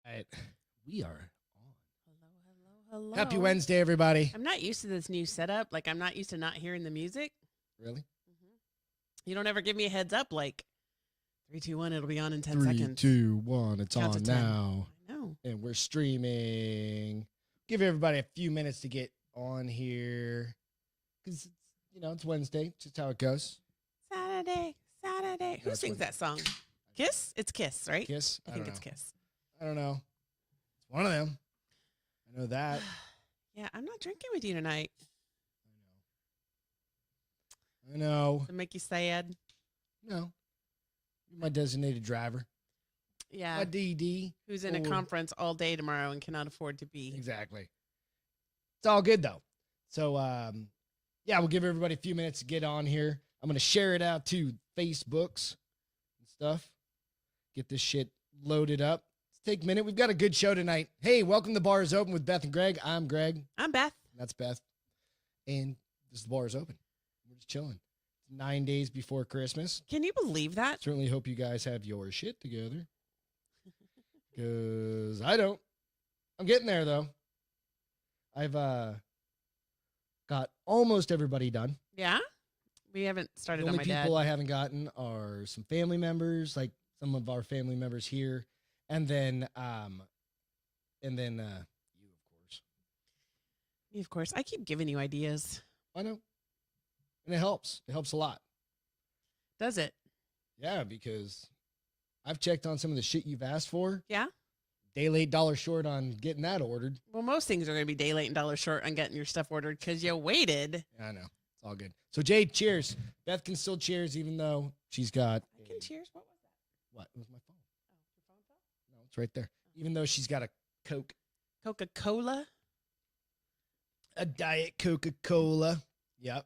All right. We are on. Hello. Happy Wednesday, everybody. I'm not used to this new setup. Like, I'm not used to not hearing the music. Really? You don't ever give me a heads up, like, 3, 2, 1, it'll be on in 10 3, seconds. 2, 1. It's Count on to 10. now. I know. And we're streaming. Give everybody a few minutes to get on here. Because, it's Wednesday. Just how it goes. Saturday. Who That's sings what- that song? Kiss? It's Kiss, right? Kiss? I think don't it's know. Kiss. I don't know. It's one of them. I know that. Yeah, I'm not drinking with you tonight. I know. Does it make you sad? No. You're my designated driver. Yeah. My DD. Who's in a conference all day tomorrow and cannot afford to be. Exactly. It's all good, though. So, we'll give everybody a few minutes to get on here. I'm going to share it out to Facebooks and stuff. Get this shit loaded up. Let's take a minute. We've got a good show tonight. Hey, welcome to The Bar is Open with Beth and Greg. I'm Greg. I'm Beth. That's Beth. And The Bar is Open. We're just chilling. 9 days before Christmas. Can you believe that? Certainly hope you guys have your shit together. Because I don't. I'm getting there, though. I've got almost everybody done. Yeah? We haven't started The on only my people dad. I haven't gotten are some family members, like some of our family members here, and then you, of course. Me, of course. I keep giving you ideas. I know, and it helps. It helps a lot. Does it? Yeah, because I've checked on some of the shit you've asked for. Yeah? Day late, dollar short on getting that ordered. Well, most things are going to be day late and dollar short on getting your stuff ordered because you waited. Yeah, I know. It's all good. So, Jade, cheers. Beth can still cheers even though she's got... I can cheers. What was that? What? It was my phone. Oh, your phone fell? No, it's right there. Even though she's got a Coke. Coca-Cola? A Diet Coca-Cola. Yep.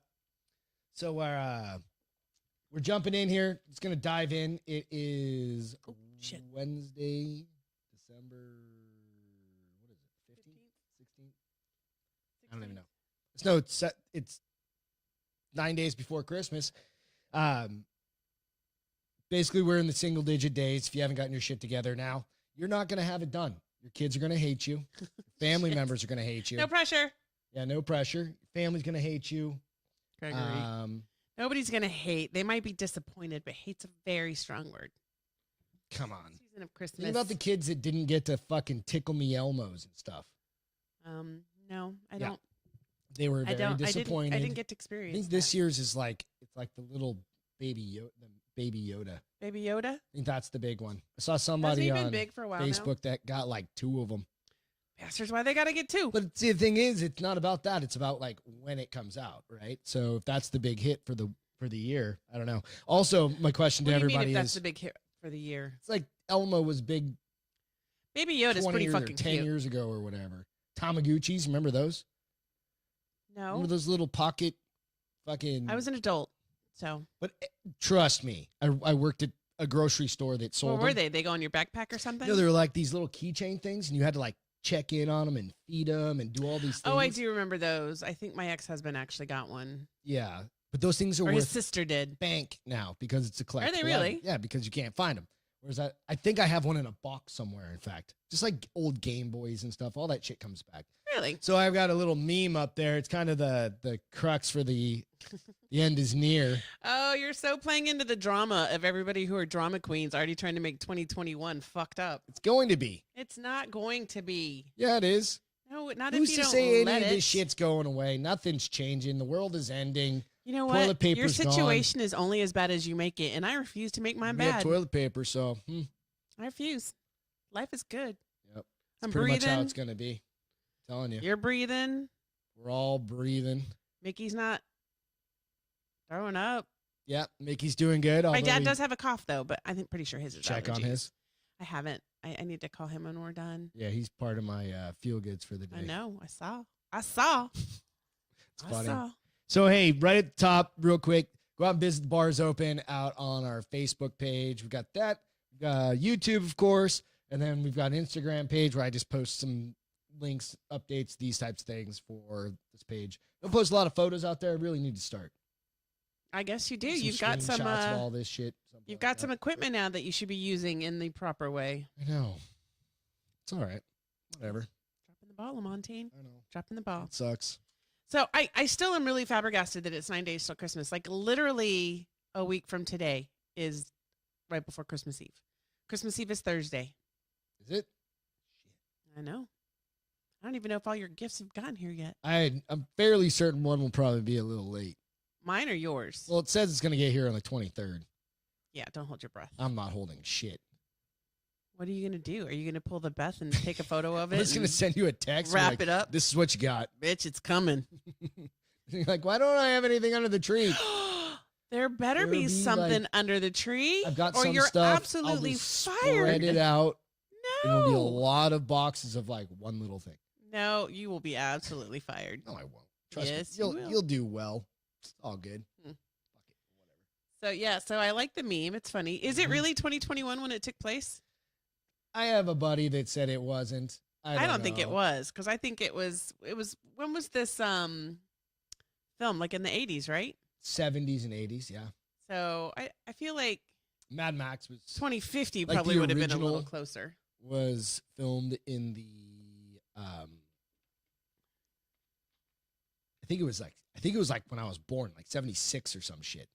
So, we're jumping in here. It's going to dive in. It is shit. Wednesday, December... What is it? 15th? 16th? I don't even know. It's 9 days before Christmas. Basically, we're in the single digit days. If you haven't gotten your shit together now, you're not going to have it done. Your kids are going to hate you. Family members are going to hate you. No pressure. Yeah, no pressure. Your family's going to hate you. Gregory. Nobody's going to hate. They might be disappointed, but hate's a very strong word. Come on. Season of Christmas. Think about the kids that didn't get to fucking tickle me Elmos and stuff. No, I Yeah. don't. They were very disappointed. I didn't get to I experience think this year's is like, it's like the little baby Yoda. Baby Yoda? I think that's the big one. I saw Has somebody he been on big for a while Facebook that got like 2 of them. Bastards, why they got to get 2? But see, the thing is, it's not about that. It's about like when it comes out, right? So if that's the big hit for the year, I don't know. Also, my question What to do you mean everybody if that's is, the big hit for the year? it's like Elmo was big Baby Yoda's 20 pretty years or fucking 10 cute. years ago or whatever. Tamagotchis, remember those? No, Remember those little pocket fucking... I was an adult, so. But trust me, I worked at a grocery store that sold What were them. they? They go in your backpack or something? They were like these little keychain things, and you had to like check in on them and feed them and do all these things. Oh, I do remember those. I think my ex-husband actually got one. Yeah, but those things are Or his worth sister did. bank now because it's a collectible. Are they really? Yeah, because you can't find them. Whereas I think I have one in a box somewhere, in fact. Just like old Game Boys and stuff. All that shit comes back. Really? So I've got a little meme up there. It's kind of the crux for the end is near. Oh, you're so playing into the drama of everybody who are drama queens already trying to make 2021 fucked up. It's going to be. It's not going to be. Yeah, it is. No, not Who's if you to don't say let any of it. this shit's going away? Nothing's changing. The world is ending. You know Toilet what? Your paper's gone. situation is only as bad as you make it, and I refuse to make mine We have bad. toilet paper, so I refuse. Life is good. Yep. I'm pretty breathing. much how it's going to be. Telling you. You're breathing. We're all breathing. Mickey's not throwing up. Yep, Mickey's doing good. My although dad we does have a cough, though, but I think pretty sure his is check on allergies. his. I haven't. I need to call him when we're done. Yeah, he's part of my feel goods for the day. I know. I saw. It's I funny. saw. So, hey, right at the top, real quick, go out and visit the Bars Open out on our Facebook page. We've got that. We've got YouTube, of course. And then we've got an Instagram page where I just post some links, updates, these types of things for this page. Don't post a lot of photos out there. I really need to start. I guess you do. Some You've got some. screenshots of all this shit. You've got some equipment now that you should be using in the proper way. I know. It's all right. Whatever. Dropping the ball, Lamontaine. I know. Dropping the ball. It sucks. So I still am really flabbergasted that it's 9 days till Christmas. Like literally a week from today is right before Christmas Eve. Christmas Eve is Thursday. Is it? I know. I don't even know if all your gifts have gotten here yet. I'm fairly certain one will probably be a little late. Mine or yours? Well, it says it's going to get here on the 23rd. Yeah, don't hold your breath. I'm not holding shit. What are you going to do? Are you going to pull the Beth and take a photo of it? I'm just going to send you a text. Wrap it up. This is what you got. Bitch, it's coming. You're like, why don't I have anything under the tree? There better be something like, under the tree. I've got or some you're stuff. absolutely I'll just fired. Spread it out. No. It'll be a lot of boxes of like one little thing. No, you will be absolutely fired. No, I won't. Trust Yes, me. you will. You'll do well. It's all good. Hmm. Fuck it. So Whatever. yeah, so I like the meme. It's funny. Is it really 2021 when it took place? I have a buddy that said it wasn't. I don't think it know. was because I think it was. When was this film? Like in the 80s, right? 70s and 80s, yeah. So I feel like Mad Max was 2050 like probably the would have been a little original closer. was filmed in the I think it was like when I was born, like 76 or some shit.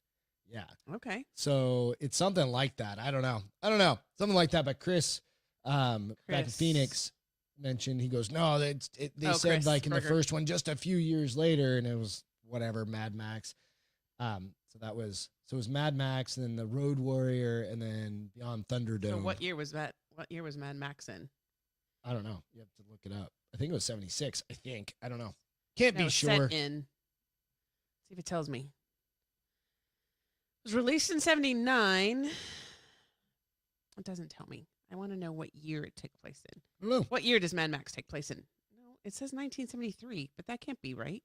Yeah. Okay. So it's something like that. I don't know. Something like that. But Chris, back in Phoenix mentioned, he goes, no, they said Chris like in Berger. the first one, just a few years later, and it was whatever, Mad Max. So it was Mad Max, and then the Road Warrior, and then Beyond Thunderdome. So what year was that? What year was Mad Max in? I don't know. You have to look it up. I think it was 76. I think. I don't know. Can't No, be sure. set in. See if it tells me. It was released in 79. It doesn't tell me. I want to know what year it took place in. I don't know. What year does Mad Max take place in? No, it says 1973, but that can't be right.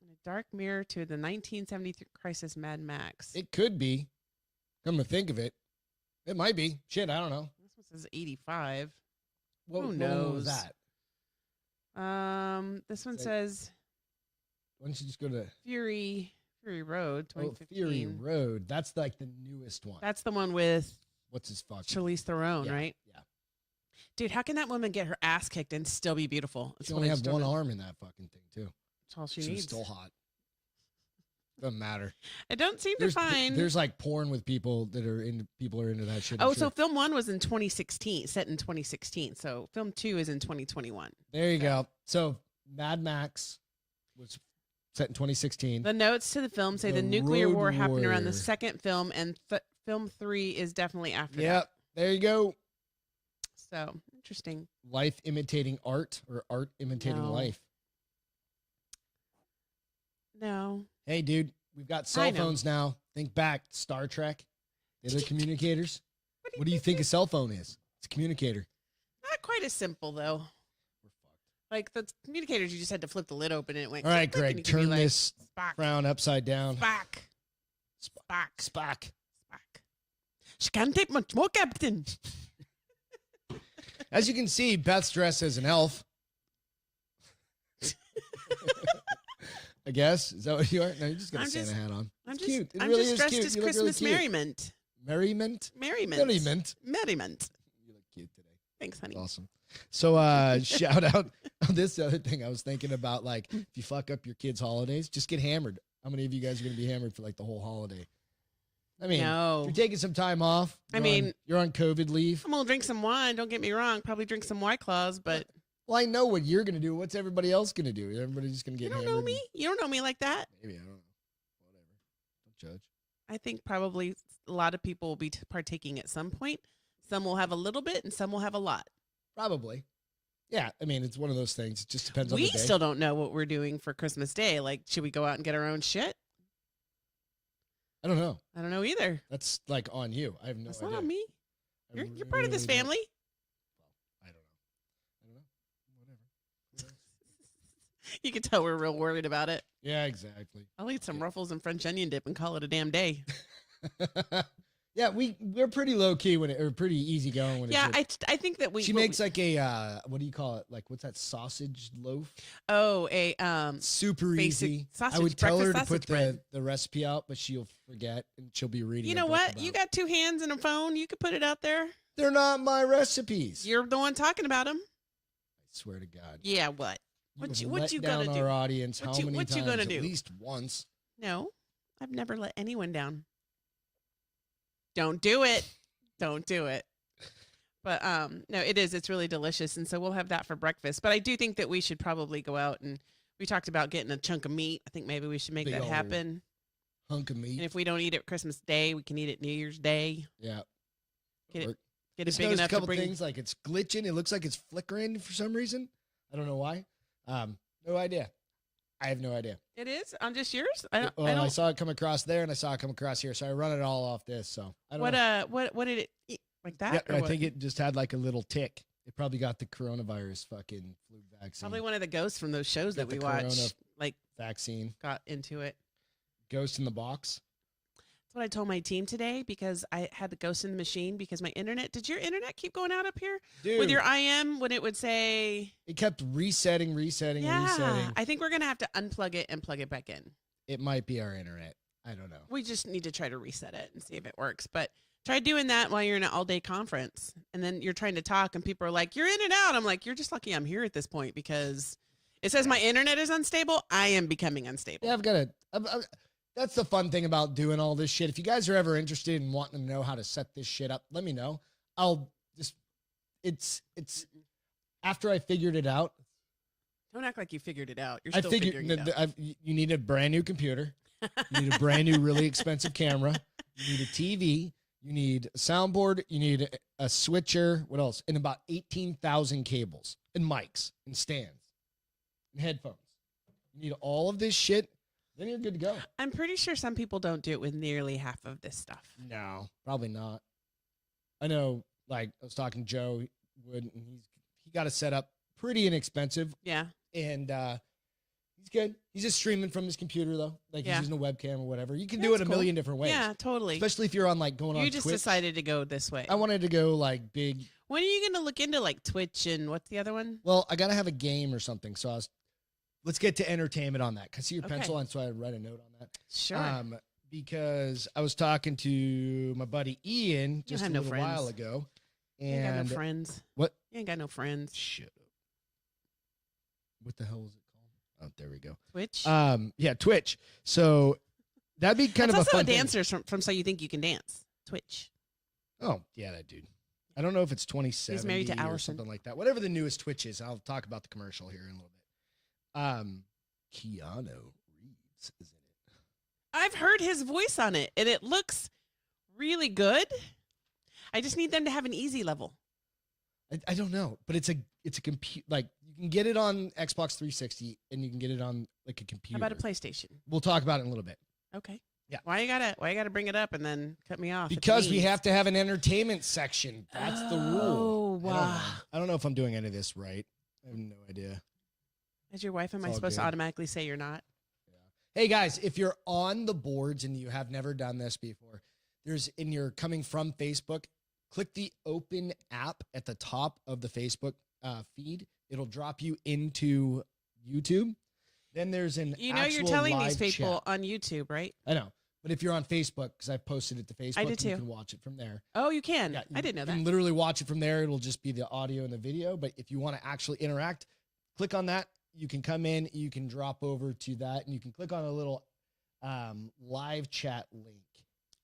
In a dark mirror to the 1973 crisis, Mad Max. It could be. Come to think of it, it might be. Shit, I don't know. This one says 85. What, Who what knows? one was that? This one Say- says Why don't you just go to Fury Road, 2015. Fury Road? That's like the newest one. That's the one with What's his fuck? Charlize Theron, Yeah, right? Yeah. Dude, how can that woman get her ass kicked and still be beautiful? She only has one arm in that fucking thing too. That's all she She's needs. still hot. Doesn't matter. I don't seem to find. There's like porn with people that are into that shit. I'm Oh, sure. so film 1 was in 2016, set in 2016. So film 2 is in 2021. There you go. So Mad Max was set in 2016. The notes to the film say the The nuclear Road war happened around the Warrior. second film, and film 3 is definitely after Yep. that. There you go. So interesting. Life imitating art, or art imitating No. life. No. Hey, dude, we've got I cell know. phones now. Think back, Star Trek. They're the communicators. What What do you think a cell phone is? It's a communicator. Not quite as simple, though. We're fucked. Like the communicators, you just had to flip the lid open and it went. All right, click, and Greg, you could be turn like, this Spock, frown upside down. Spock, Spock, Spock. Spock. She can't take much more, Captain. As you can see, Beth's dressed as an elf. I guess. Is that what you are? No, you just got a I'm Santa just- hat on. I'm It's just, cute. It I'm really just is dressed cute. as You look really Christmas cute. merriment. Merriment? Merriment. Merriment. Merriment. You look cute today. Thanks, honey. Awesome. So shout out on this other thing. I was thinking about, like, if you fuck up your kids' holidays, just get hammered. How many of you guys are going to be hammered for like the whole holiday? I mean, No. if you're taking some time off. You're on COVID leave. I'm gonna drink some wine. Don't get me wrong. Probably drink some White Claws, but Well, I know what you're going to do. What's everybody else going to do? Everybody's just going to you get don't hammered. know me. You don't know me like that. Maybe, I don't know. Whatever. Don't judge. I think probably a lot of people will be partaking at some point. Some will have a little bit, and some will have a lot. Probably. Yeah, I mean, it's one of those things. It just depends on We the day. still don't know what we're doing for Christmas Day. Like, should we go out and get our own shit? I don't know. I don't know either. That's like on you. I have no That's idea. not on me. I You're part of this really don't. family. I don't know. Whatever. You can tell we're real worried about it. Yeah, exactly. I'll eat some Ruffles and French onion dip and call it a damn day. Yeah, we're pretty low key or pretty easy going when Yeah, it's. I think that She makes like a what do you call it? Like, what's that, sausage loaf? basic Super easy. I sausage, would tell her to breakfast put sausage bread. the recipe out, but she'll forget and she'll be reading. You a know book what? about You it. got 2 hands and a phone. You could put it out there. They're not my recipes. You're the one talking about them. I swear to God. Yeah, what? What you gonna down do? our audience What how you- many what times? you gonna do? At least once. No, I've never let anyone down. Don't do it. Don't do it. But no, it is. It's really delicious, and so we'll have that for breakfast. But I do think that we should probably go out and we talked about getting a chunk of meat. I think maybe we should make Big that old happen. Hunk of And meat. if we don't eat it Christmas Day, we can eat it New Year's Day. Yeah. Get Or- it, get it Just big noticed enough a couple to bring. things like it's glitching. It looks like it's flickering for some reason. I don't know why. No idea. I have no idea. It is on just yours. I don't. Well, I I don't. saw it come across there, and I saw it come across here, so I run it all off this. So I don't What know. what did it eat like that? Yeah, or I what? think it just had like a little tick. It probably got the coronavirus fucking flu vaccine. Probably one of the ghosts from those shows Got that we the corona watch. Like vaccine. got into it. Ghost in the box. That's what I told my team today because I had the ghost in the machine because my internet. Did your internet keep going out up here Dude, with your IM when it would say? it kept resetting. Yeah, I think we're gonna have to unplug it and plug it back in. It might be our internet. I don't know. We just need to try to reset it and see if it works. But try doing that while you're in an all-day conference, and then you're trying to talk, and people are like, "You're in and out." I'm like, "You're just lucky I'm here at this point because it says my internet is unstable. I am becoming unstable." Yeah, I've got to. That's the fun thing about doing all this shit. If you guys are ever interested in wanting to know how to set this shit up, let me know. I'll just. It's after I figured it out. Don't act like you figured it out. You're I still figured figuring it out. you need a brand new computer. You need a brand new, really expensive camera. You need a TV. You need a soundboard. You need a switcher. What else? And about 18,000 cables and mics and stands and headphones. You need all of this shit. Then you're good to go. I'm pretty sure some people don't do it with nearly half of this stuff. No, probably not. I know, like I was talking to Joe Wood, and he got it set up pretty inexpensive, Yeah. and he's good. He's just streaming from his computer though, like Yeah. he's using a webcam or whatever. You can Yeah, do it that's a cool. million different ways, Yeah, totally. especially if you're on like going on. You just Twitch. decided to go this way. I wanted to go like big. When are you going to look into like Twitch and what's the other one? Well, I gotta have a game or something. So let's get to entertainment on that. Cause see your Okay. pencil, and so I write a note on that. Sure. Because I was talking to my buddy Ian just a have no little while friends. ago, you ain't got and no friends. what? You ain't got no friends. Shut up. What the hell is it called? Oh, there we go. Twitch. Yeah, Twitch. So that'd be kind That's of a also fun a thing. dancer from So You Think You Can Dance. Twitch. Oh, yeah, that dude. I don't know if it's 2070 married to or Allison. something like that. Whatever the newest Twitch is, I'll talk about the commercial here in a little bit. Keanu Reeves is in it. I've heard his voice on it, and it looks really good. I just need them to have an easy level. I don't know, but it's a compute, like you can get it on Xbox 360 and you can get it on like a How computer. about a PlayStation? We'll talk about it in a little bit. Okay. Yeah. Why you gotta bring it up and then cut me off? at the Because we knees? have to have an entertainment section. That's the rule. Oh, I don't know. wow. I don't know if I'm doing any of this right. I have no idea. As your wife, am It's I all supposed to good. automatically say you're not? Hey guys, if you're on the boards and you have never done this before, and you're coming from Facebook, click the open app at the top of the Facebook feed. It'll drop you into YouTube. Then there's an You know, you're actual telling these live people chat. on YouTube, right? I know, but if you're on Facebook, because I posted it to Facebook, did you too. can watch it from there. Oh, you can. Yeah, I didn't know You that. can literally watch it from there. It'll just be the audio and the video. But if you want to actually interact, click on that. You can come in. You can drop over to that, and you can click on a little live chat link.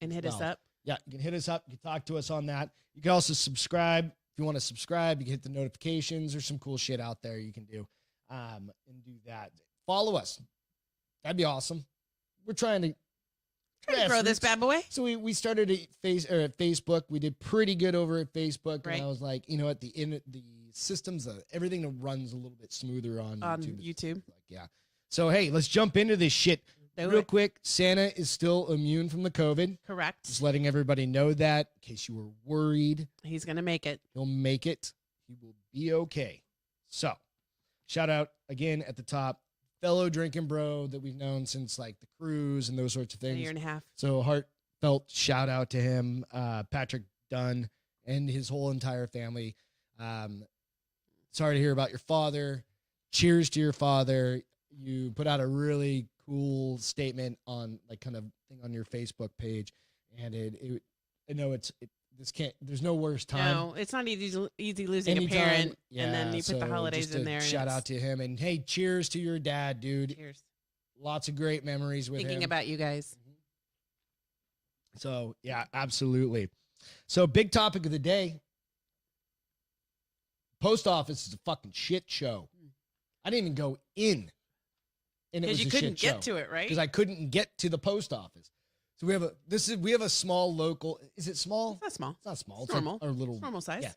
And hit us Well, up. Yeah, you can hit us up. You can talk to us on that. You can also subscribe. If you want to subscribe, you can hit the notifications. There's some cool shit out there you can do and do that. Follow us. That'd be awesome. We're trying to Try to grow this grassroots. bad boy. So we started at Facebook. We did pretty good over at Facebook, Right. and I was like, you know what, the systems, everything that runs a little bit smoother on On YouTube. YouTube. Like, yeah. So hey, let's jump into this shit Do real it. quick. Santa is still immune from the COVID. Correct. Just letting everybody know that in case you were worried. He's gonna make it. He'll make it. He will be okay. So, shout out again at the top, fellow drinking bro that we've known since like the cruise and those sorts of A things. year and a half. So heartfelt shout out to him, Patrick Dunn, and his whole entire family. Sorry to hear about your father. Cheers to your father. You put out a really cool statement on like kind of thing on your Facebook page, and I know there's no worse time. No, it's not easy losing Anytime, a parent, yeah, and then you put the so holidays just in a there. And Shout out to him, and hey, cheers to your dad, dude. cheers. Lots of great memories with Thinking him. about you guys. So yeah, absolutely. So big topic of the day. Post office is a fucking shit show. I didn't even go in, and it was Because you a couldn't shit get to it, right? because I couldn't get to the post office. So we have a small local. Is it small? It's not small. It's not small. It's Like normal. our little It's normal size. yeah,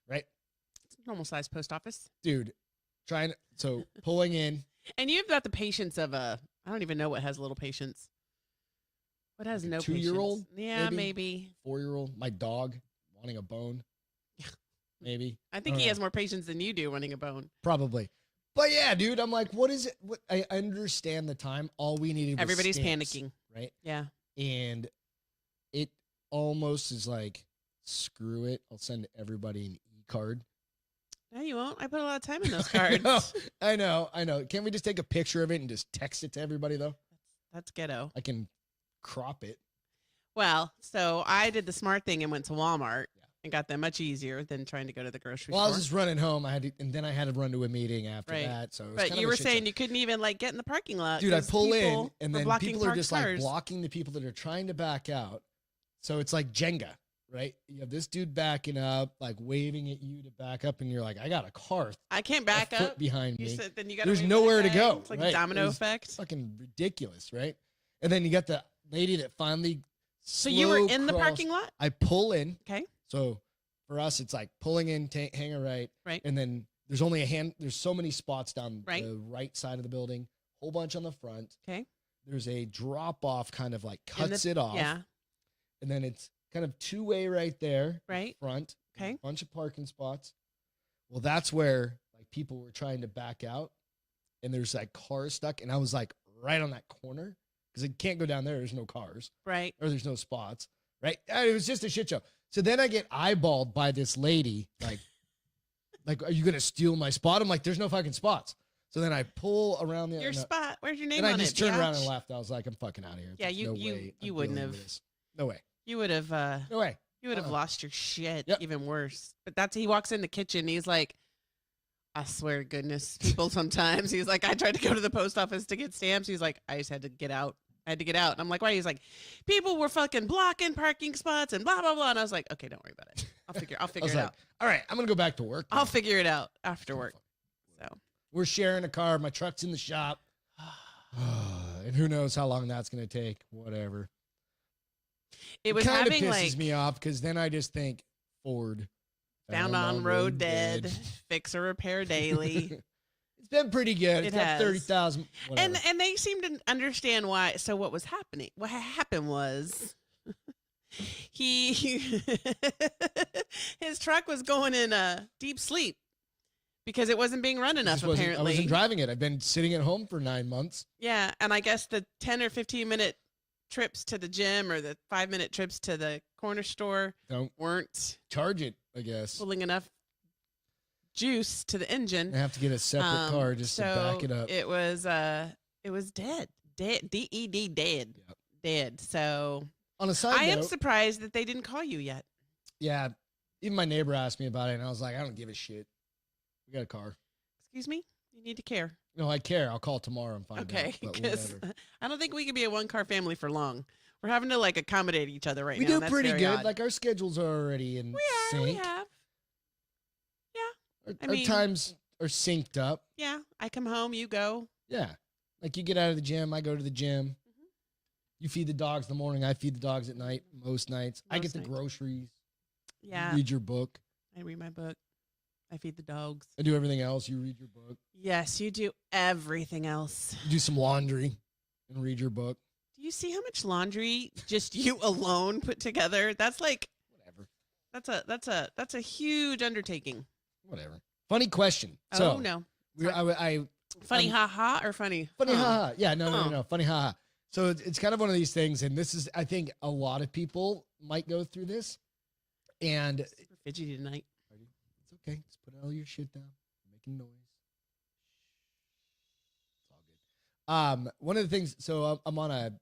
right, It's a normal size post office. dude. Pulling in. And you've got the patience of I don't even know what has little patience. What has Like a no 2-year-old, patience? Yeah, maybe? maybe. 4-year-old, my dog wanting a bone. Maybe. I think don't he know. has more patience than you do running a bone. Probably. But yeah, dude, I'm like, what is it? I understand the time. All we needed was Everybody's stamps, panicking. right? Yeah. And it almost is like, screw it. I'll send everybody an e-card. No, you won't. I put a lot of time in those I cards. know. Can't we just take a picture of it and just text it to everybody, though? That's ghetto. I can crop it. Well, so I did the smart thing and went to Walmart and got that much easier than trying to go to the grocery Well, I store. was just running home. And then I had to run to a meeting after Right. that. So it was But kind you of a were shit saying show. you couldn't even like get in the parking lot. Dude, I 'cause pull in, people and were then blocking people are parked just like cars. blocking the people that are trying to back out. So it's like Jenga, right? You have this dude backing up, like waving at you to back up, and you're like, I got a car I can't a back foot up. behind You me. said then you got There's nowhere to go, It's like right? a domino It was effect. Fucking ridiculous, right? And then you got the lady that finally. So you were in the cross- parking lot? I pull in. Okay. So for us, it's like pulling in, hang a right, Right. and then there's only there's so many spots down Right. the right side of the building, whole bunch on the front. Okay. There's a drop off, kind of like In cuts the- it off, Yeah. and then it's kind of 2-way right there, Right. front. Okay. A bunch of parking spots. Well, that's where like people were trying to back out, and there's like cars stuck, and I was like right on that corner because it can't go down there. There's no cars Right. or there's no spots, right? It was just a shit show. So then I get eyeballed by this lady, like, are you gonna steal my spot? I'm like, there's no fucking spots. So then I pull around the Your spot. Where's your name and I on just it? turned around biatch? and left. I was like, I'm fucking out of here. Yeah, There's you- no you- way you I'm wouldn't dealing with have. this. No way. You would have No way. lost your shit. Yep. Even worse. But he walks in the kitchen. He's like, I swear to goodness, people sometimes. He's like, I tried to go to the post office to get stamps. He's like, I just had to get out. And I'm like, why? He's like, people were fucking blocking parking spots and blah blah blah. And I was like, okay, don't worry about it. I'll figure I was it like, out. all right, I'm gonna go back to work. I'll figure it out after work. So We're sharing a car. My truck's in the shop. And who knows how long that's gonna take? Whatever. it was kind of having pisses like me off because then I just think Ford found on road dead, fix or repair daily. It's been pretty good. It's It got has. 30,000. and they seem to understand why. So what was happening? What happened was he his truck was going in a deep sleep because it wasn't being run enough. I Apparently, wasn't driving it. I've been sitting at home for 9 months. yeah. And I guess the 10 or 15-minute trips to the gym or the 5-minute trips to the corner store Don't weren't charge it, I guess. pulling enough juice to the engine. I have to get a separate car just to back it up. It was dead. DED dead. Yep. Dead. So On a side I am note, surprised that they didn't call you yet. yeah, even my neighbor asked me about it, and I was like, I don't give a shit. We got a car. Excuse me? You need to care. No, I care. I'll call tomorrow and find Okay. out. But Because whatever. I don't think we can be a one-car family for long. We're having to like accommodate each other right We now. do and that's pretty very good. odd. Like our schedules are already in we are. sync. We have. I Our mean- times are synced up. Yeah. I come home. You go. Yeah. Like you get out of the gym, I go to the gym. Mhm. You feed the dogs in the morning, I feed the dogs at night, most nights. I Most get the nights. groceries. You Yeah. read your book. I read my book. I feed the dogs. I do everything else. You read your book. Yes, you do everything else. You do some laundry and read your book. Do you see how much laundry just you alone put together? That's like Whatever. that's a huge undertaking. Whatever. Funny question. Oh So no. I Funny haha or funny? funny huh? haha. Yeah, no. Huh. Funny haha. So it's kind of one of these things, and this is, I think, a lot of people might go through this, and it's Super fidgety tonight. okay. Just put all your shit down. You're making noise. It's all good. One of the things. So I'm on a,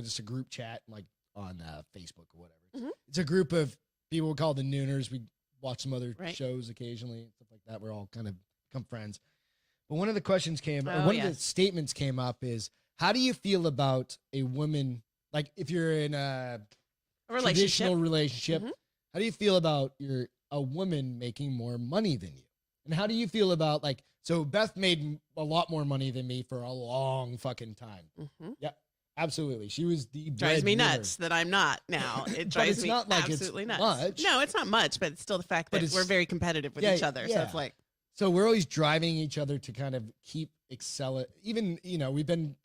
just a group chat, like on Facebook or whatever. Mhm. It's a group of people would call the Nooners. We watch some other Right. shows occasionally, stuff like that. We're all kind of become friends. But one of the questions came, or Oh, one of the yes. statements came up is, how do you feel about a woman, like if you're in a A relationship. traditional relationship, Mhm. how do you feel about a woman making more money than you? And how do you feel about like, so Beth made a lot more money than me for a long fucking time. Mhm. Yeah, absolutely. She was the Drives me breadwinner. nuts that I'm not now. It But drives it's me not like it's absolutely nuts. much. No, it's not much, but it's still the fact But that it's- we're very competitive with yeah, each other. So yeah. it's like, So we're always driving each other to kind of keep excel. Even, we've been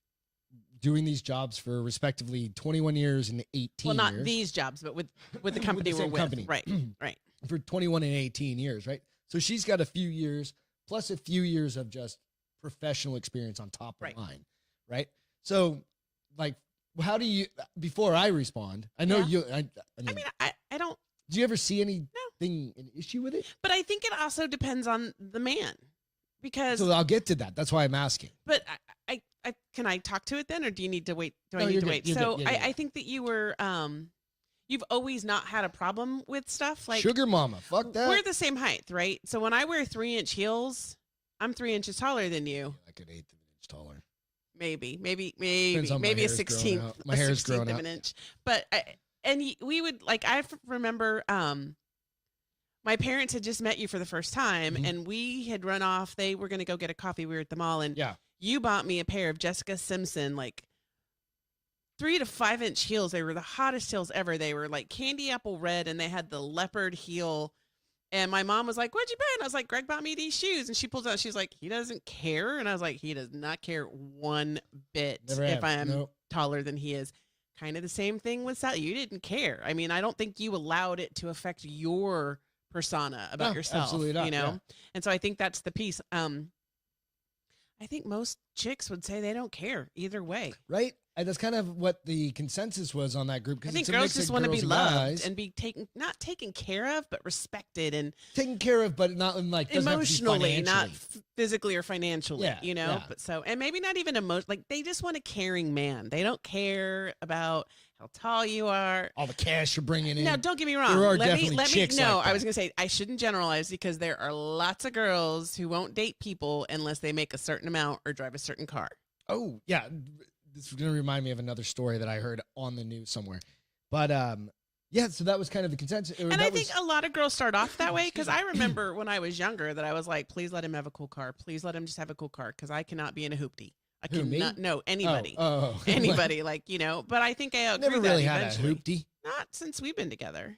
doing these jobs for respectively 21 years and 18 well, not years. these jobs, but with the With the company we're same with. company. Right, right. For 21 and 18 years, right? So she's got a few years plus a few years of just professional experience on top of Right. mine, right? So, like, how do you, before I respond, I know Yeah. I I mean, mean, I don't, do you ever see anything, an issue with it? but I think it also depends on the man because, So I'll get to that. That's why I'm asking. but I can I talk to it then, or do you need to wait? Do I No, need you're to good. wait? You're So good. Yeah, yeah, I think that you were, you've always not had a problem with stuff like Sugar mama, fuck that. we're the same height, right? So when I wear 3-inch heels, I'm 3 inches taller than you. Like an eighth of an inch taller. Maybe Depends on my a hair's growing 16th, out. My a hair's 16th growing of out. an inch. But we would like remember my parents had just met you for the first time, Mhm. and we had run off. They were going to go get a coffee. We were at the mall, and Yeah. you bought me a pair of Jessica Simpson like 3 to 5 inch heels. They were the hottest heels ever. They were like candy apple red, and they had the leopard heel. And my mom was like, "What'd you buy?" And I was like, "Greg bought me these shoes." And she pulls out, she's like, "He doesn't care." And I was like, "He does not care one bit Never if have. I am Nope. taller than he is." Kind of the same thing with Sally. You didn't care. I mean, I don't think you allowed it to affect your persona about No, yourself. absolutely not, You know? yeah. And so I think that's the piece. I think most chicks would say they don't care either way. Right? And that's kind of what the consensus was on that group. I Because think it's a girls mix just of want to girls be and loved guys. and be not taken care of, but respected and Taken care of, but not in like doesn't have to be emotionally, not financially. physically or financially. Yeah, You know, yeah. but so and maybe not even like they just want a caring man. They don't care about how tall you are. All the cash you're bringing in. Now, don't get me wrong. There are let definitely me chicks no. like I was that. gonna say I shouldn't generalize because there are lots of girls who won't date people unless they make a certain amount or drive a certain car. Oh, yeah. This is going to remind me of another story that I heard on the news somewhere. But yeah, so that was kind of the consensus. And I think a lot of girls start off that way because Excuse I remember when I was younger that I was like, please let him have a cool car. Please let him just have a cool car because I cannot be in a hoopty. I Who, me? cannot. No, anybody. Oh. Anybody, like, you know. But I think I outgrew Never that really had a eventually. hoopty. Not since we've been together.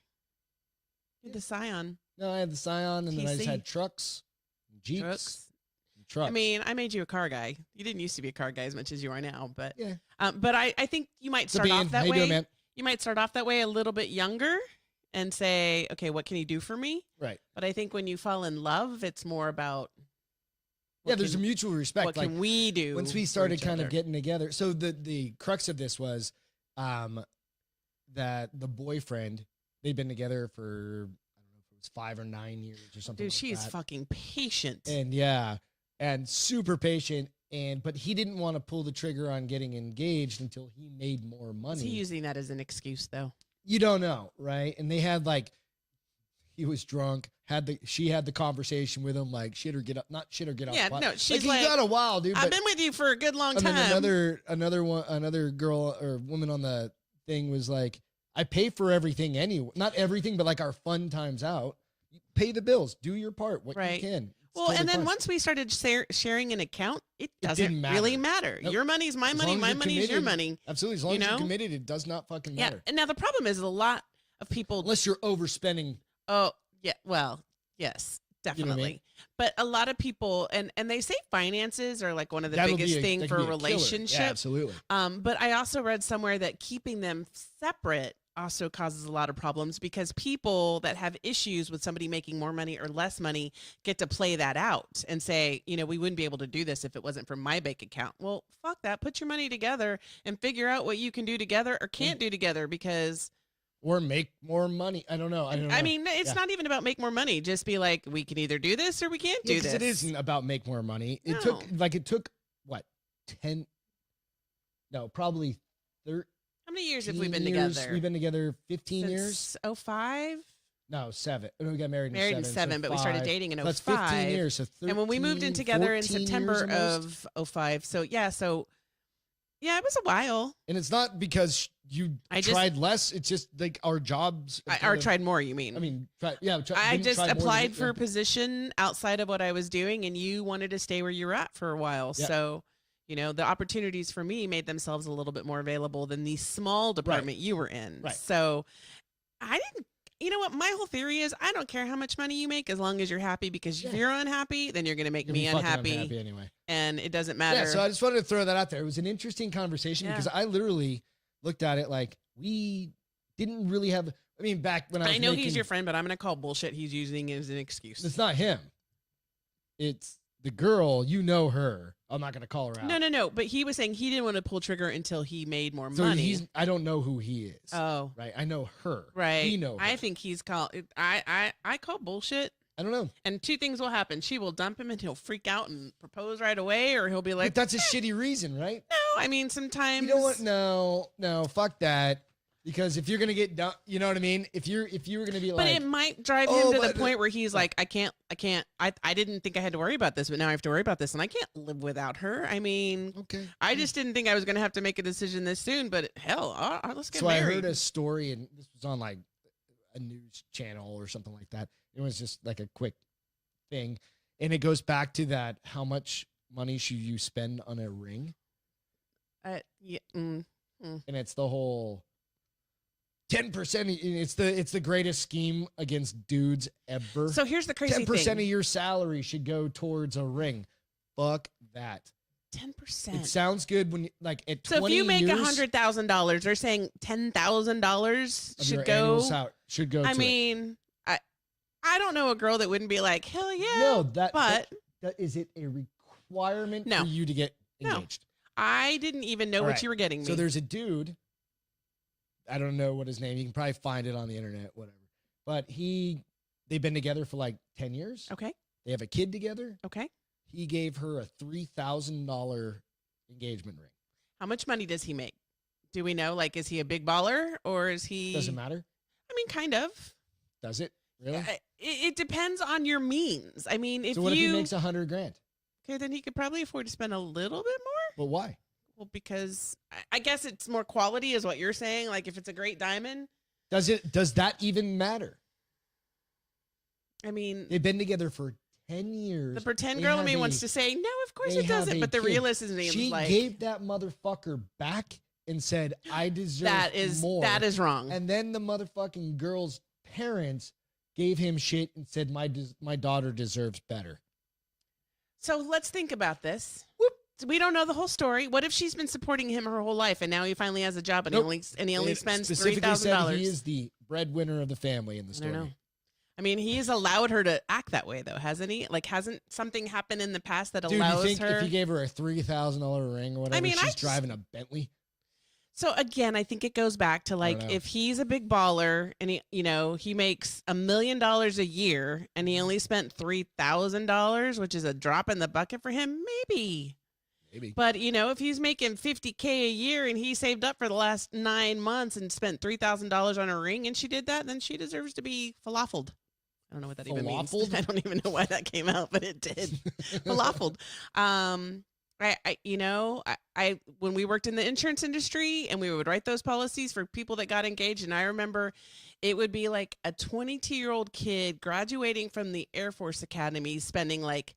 The Scion. No, I had the Scion, and then I just TC. had trucks, Jeeps, Trucks. and trucks. I mean, I made you a car guy. You didn't used to be a car guy as much as you are now, but yeah. but I think you might start Sabine, off that how you way. doing, man? You might start off that way a little bit younger and say, okay, what can you do for me? Right. But I think when you fall in love, it's more about Yeah, what there's a can- mutual respect. what Like can we do once we for started each kind of other? getting together. So the crux of this was that the boyfriend, they'd been together for, I don't know if it was 5 or 9 years or something. Dude, like she is that. fucking patient. And yeah, and super patient. But he didn't want to pull the trigger on getting engaged until he made more Is money. he using that as an excuse though? You don't know, right? And they had like, he was drunk. She had the conversation with him, like shit or get up, not shit or get off. Yeah, the pot. no, she's you like, got a while, dude. I've but- been with you for a good long and time. then another girl or woman on the thing was like, I pay for everything anyway. Not everything, but like our fun times out. You pay the bills, do your part, what Right. you can. It's Well, totally and then fine. once we started sharing an account, it didn't doesn't really matter. matter. Nope. Your money's my As money, long as my you're money is your committed, money. Absolutely, as long you as know? you're committed, it does not fucking Yeah. matter. And now the problem is a lot of people. Unless you're overspending. Oh, yeah. Well, yes, know what I definitely. mean? But a lot of people, and they say finances are like one of the That'll biggest be thing that for could a be killer. relationship. Yeah, absolutely. But I also read somewhere that keeping them separate also causes a lot of problems because people that have issues with somebody making more money or less money get to play that out and say, you know, we wouldn't be able to do this if it wasn't for my bank account. Well, fuck that. Put your money together and figure out what you can do together or can't do together because Or make more money. I don't know. I mean, it's Yeah. not even about make more money. Just be like, we can either do this or we can't Yeah, do 'cause this. it isn't about make more money. It No. took what 10? No, probably 13. How many years have we been years. together? We've been together 15 years. Since 05? No, 7. We got married Married in in 7, so but we started 5. dating in That's 05. 15 years. So 13, And when we moved in together in 14 September years almost. of 05. So yeah, it was a while. And it's not because you tried less. It's just like our jobs. Or tried more, you mean? I mean, I just applied for a position outside of what I was doing, and you wanted to stay where you were at for a while. Yep. So, the opportunities for me made themselves a little bit more available than the small department you were in. Right. So I didn't, you know what? My whole theory is I don't care how much money you make as long as you're happy, because if you're unhappy, then you're going to make me unhappy. Anyway. And it doesn't matter. Yeah, so I just wanted to throw that out there. It was an interesting conversation because I literally looked at it like we didn't really have. I mean, back when I know he's your friend, but I'm going to call bullshit he's using as an excuse. It's not him. It's the girl. You know her. I'm not going to call her out. No. But he was saying he didn't want to pull trigger until he made more money. I don't know who he is. Oh. Right. I know her. Right. We know her. I think he's called. I call bullshit. I don't know. And 2 things will happen. She will dump him and he'll freak out and propose right away, or he'll be like, but that's a shitty reason, right? No, I mean, sometimes. You know what? No, fuck that. Because if you're going to get done, you know what I mean? If you were going to be like. But it might drive him to the point where he's like, I didn't think I had to worry about this, but now I have to worry about this, and I can't live without her. I mean, okay. I just didn't think I was going to have to make a decision this soon, but hell, let's get married. So I heard a story, and this was on like a news channel or something like that. It was just like a quick thing. And it goes back to that, how much money should you spend on a ring? And it's the whole 10%. It's the greatest scheme against dudes ever. So here's the crazy 10% thing. of your salary should go towards a ring. Fuck that. 10%. It sounds good when like at 20 So if you make years, $100,000, they're saying $10,000 should go. Should go. I mean, I don't know a girl that wouldn't be like, hell yeah. No, but is it a requirement No. for you to get engaged? No. I didn't even know what you were getting me. So there's a dude. I don't know what his name. You can probably find it on the internet, whatever. But they've been together for like 10 years. Okay. They have a kid together. Okay. He gave her a $3,000 engagement ring. How much money does he make? Do we know? Like, is he a big baller or is he? Doesn't matter. I mean, kind of. Does it really? It depends on your means. I mean, if so what if he makes $100,000? Okay, then he could probably afford to spend a little bit more. But why? Well, because I guess it's more quality, is what you're saying. Like, if it's a great diamond. Does that even matter? I mean, they've been together for 10 years. The pretend girl in me wants to say, no, of course it doesn't. But the realist in me is like, she gave that motherfucker back and said, I deserve more. That is wrong. And then the motherfucking girl's parents gave him shit and said, my daughter deserves better. So let's think about this. Whoop. We don't know the whole story. What if she's been supporting him her whole life, and now he finally has a job, and he only spends $3,000? He is the breadwinner of the family in the story. I don't know. I mean, he's allowed her to act that way, though, hasn't he? Like, hasn't something happened in the past that allows you think her? If he gave her a $3,000 ring or whatever, I mean, she's driving a Bentley? So again, I think it goes back to like, if he's a big baller and he makes $1 million a year and he only spent $3,000, which is a drop in the bucket for him, maybe. But if he's making $50K a year and he saved up for the last 9 months and spent $3,000 on a ring and she did that, then she deserves to be falafeled. I don't know what that even means. I don't even know why that came out, but it did. Falafeled. I when we worked in the insurance industry and we would write those policies for people that got engaged, and I remember it would be like a 22-year-old kid graduating from the Air Force Academy spending like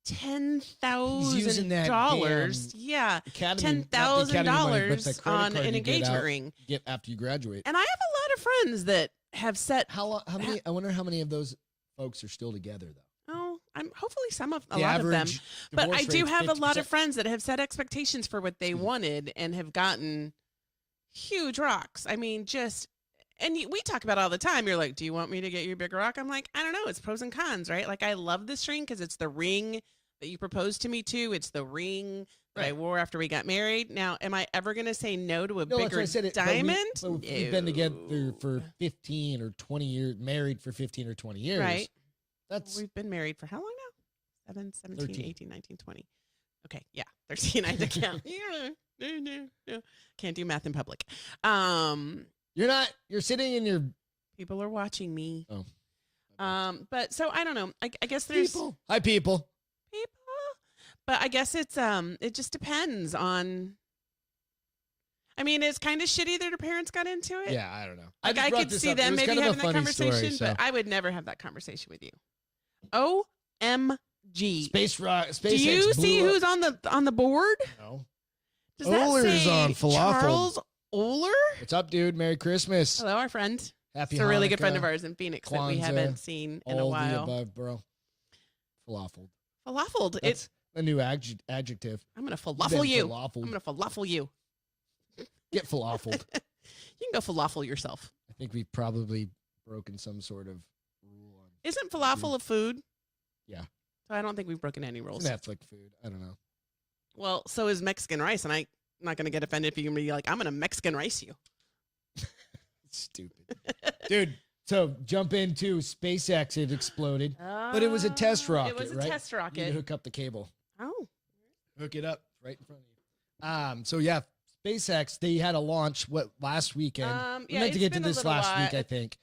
$10,000. Yeah, $10,000 on an engagement ring. Get after you graduate. And I have a lot of friends that have set. How many? I wonder how many of those folks are still together though. I'm hopefully a lot of them, but I do have 50%. a lot of friends that have set expectations for what they wanted and have gotten huge rocks. I mean, we talk about it all the time. You're like, do you want me to get you a bigger rock? I'm like, I don't know. It's pros and cons, right? Like, I love this ring because it's the ring that you proposed to me to. It's the ring that I wore after we got married. Now, am I ever going to say no to a bigger diamond? We've been together for 15 or 20 years, married for 15 or 20 years. Right. We've been married for how long now? 7, 17, 13. 18, 19, 20. Okay, yeah, 13. I had to count. No. Can't do math in public. You're sitting in your People are watching me. Oh. But so I don't know. I guess there's People. Hi, people. but I guess it's it just depends on. I mean, it's kind of shitty that her parents got into it. Yeah, I don't know. Like just I brought could this see up. It them was maybe kind of a having that funny conversation, story, but I would never have that conversation with you. OMG. Space rock. Do you see who's on the board? No. Does that Oler's say on falafel. Charles Oler? What's up, dude? Merry Christmas. Hello, our friend. Happy It's a really good friend Hanukkah. of ours in Phoenix that we Kwanzaa, haven't seen in a All the while. above, bro. Falafel. Falafel. That's a new adjective. I'm gonna Been falafel you. falafeled. I'm gonna falafel you. Get falafeled. You can go falafel yourself. I think we've probably broken some sort of rule on Isn't falafel a food? Yeah. So I don't think we've broken any rules. Netflix food. I don't know. Well, so is Mexican rice, and I'm not gonna get offended if you can be like, I'm gonna Mexican rice you. Stupid. Dude, so jump into SpaceX. It exploded. But it was a test rocket, It was a right? test You need rocket. to hook up the cable. Oh. Hook it up right in front of you. So yeah, SpaceX, they had a launch last weekend. We Yeah, meant to it's get to been a this little last while. week, I think.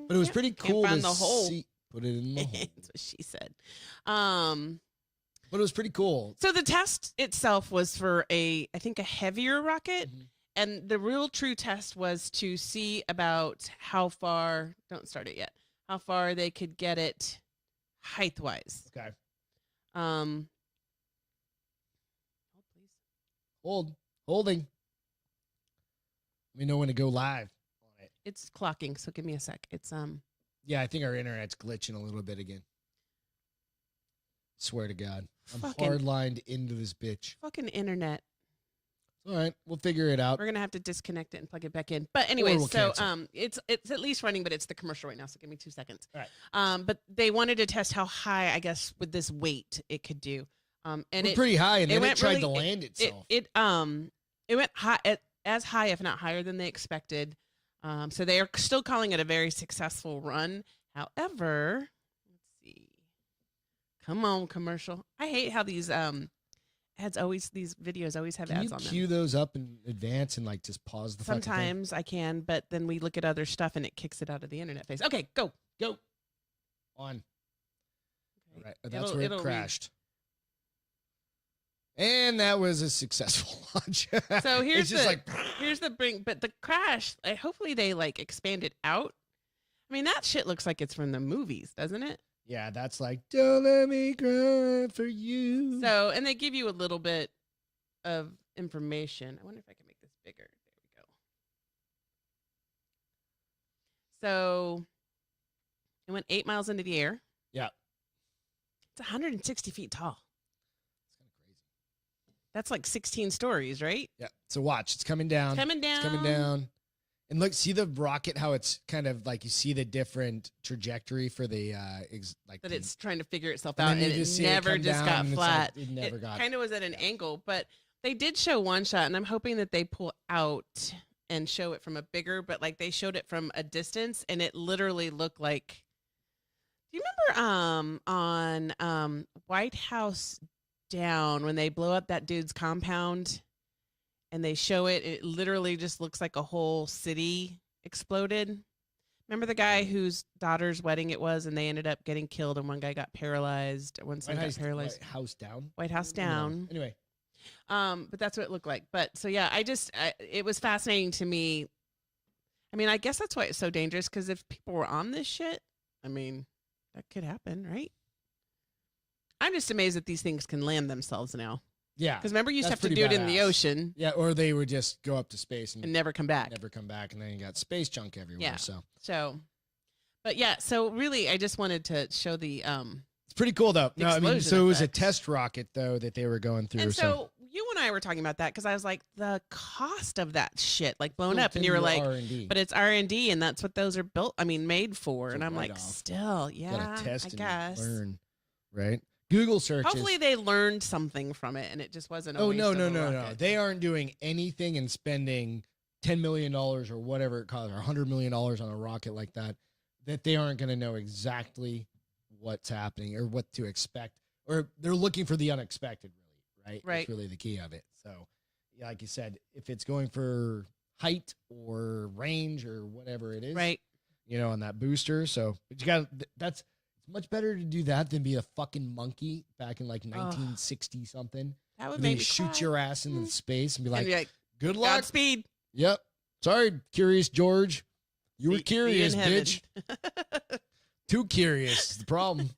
But it was pretty cool find to the hole. see. Put it in the hole. That's what she said. Um, But it was pretty cool. so the test itself was for I think a heavier rocket. Mhm. And the real true test was to see about how far, don't start it yet, how far they could get it height wise. Okay. Hold please. Holding. Let me know when to go live on it. It's clocking, so give me a sec. It's Yeah, I think our internet's glitching a little bit again. Swear to God. I'm Fucking- hard-lined into this bitch. fucking internet. All right, we'll figure it out. We're gonna have to disconnect it and plug it back in. But anyways, we'll so cancel. it's at least running, but it's the commercial right now. So give me 2 seconds. All right. But they wanted to test how high, I guess, with this weight it could do. And We're it pretty high, and it then it went tried really- to land it itself. it went high as high, if not higher than they expected. So they are still calling it a very successful run. However, let's see. Come on, commercial. I hate how these these videos always have Can ads you on them. cue those up in advance and like just pause the fucking thing? Sometimes I can, but then we look at other stuff and it kicks it out of the internet face. Okay, go. Go. On. All right. That's It'll- where it it'll read. crashed. And that was a successful launch. So here's it's just the like here's the bring, but the crash. Hopefully they like expand it out. I mean that shit looks like it's from the movies, doesn't it? yeah, that's like don't let me cry for you. So and they give you a little bit of information. I wonder if I can make this bigger. There we go. So it went 8 miles into the air. Yeah. It's 160 feet tall. It's kind of crazy. That's like 16 stories, right? Yeah. So watch, it's coming down. Coming down. It's coming down. And look, see the rocket, how it's kind of like you see the different trajectory for the That it's trying to figure itself and out, then and you it just see it never come just down got and it's flat. like, it never It got kind of was at an angle, but they did show one shot, and I'm hoping that they pull out and show it from a bigger, but like they showed it from a distance, and it literally looked like. Do you remember on White House Down when they blow up that dude's compound, and they show it? It literally just looks like a whole city exploded. Remember the guy whose daughter's wedding it was, and they ended up getting killed, and one guy got paralyzed. One son got paralyzed. White House down. White House I don't know. Down. Anyway, But that's what it looked like. But so yeah, it was fascinating to me. I mean, I guess that's why it's so dangerous, because if people were on this shit, I mean, that could happen, right? I'm just amazed that these things can land themselves now. yeah. Because remember, you used to have That's to do pretty it in the badass. ocean Yeah, or they would just go up to space and and never come back. never come back, and then you got space junk everywhere. Yeah. So So, but yeah, so really, I just wanted to show the it's pretty cool, though. The No, I mean, explosion so it was a effects. test rocket, though, that they were going through. And so you and I were talking about that because I was like, the cost of that shit, like blown up, and you were like, R&D. but it's R&D, and that's what those are built. I mean, made for. It's a and I'm like, write-off. still, yeah, gotta test I and guess. learn, right? Google searches. Hopefully, they learned something from it, and it just wasn't. A Oh waste no, of no, a no, no! rocket. They aren't doing anything and spending $10 million or whatever it costs, or $100 million on a rocket like that. That they aren't going to know exactly what's happening or what to expect, or they're looking for the unexpected. Really, right? Right. That's really the key of it. So, yeah, like you said, if it's going for height or range or whatever it is, Right. on that booster. So, but you got that's it's much better to do that than be a fucking monkey back in like 1960 something. That would And make they me shoot cry. your ass into space and be And like, be like, good luck. Godspeed. Yep. Sorry, Curious George. You were See you curious, in heaven. bitch. Too curious is the problem.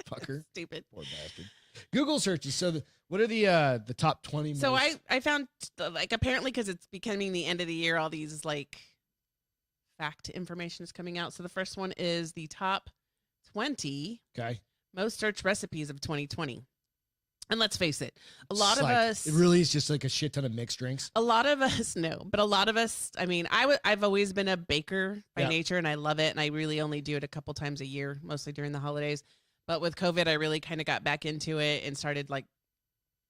Fucker. Stupid. Poor bastard. Google searches. So what are the top 20 So most? I found like apparently because it's becoming the end of the year, all these like fact information is coming out. So the first one is the top 20 Okay. most searched recipes of 2020. And let's face it, a lot It's of like- us It really is just like a shit ton of mixed drinks. A lot of us no, but a lot of us, I mean, I've always been a baker by Yeah. nature and I love it. And I really only do it a couple times a year, mostly during the holidays. But with COVID, I really kind of got back into it and started like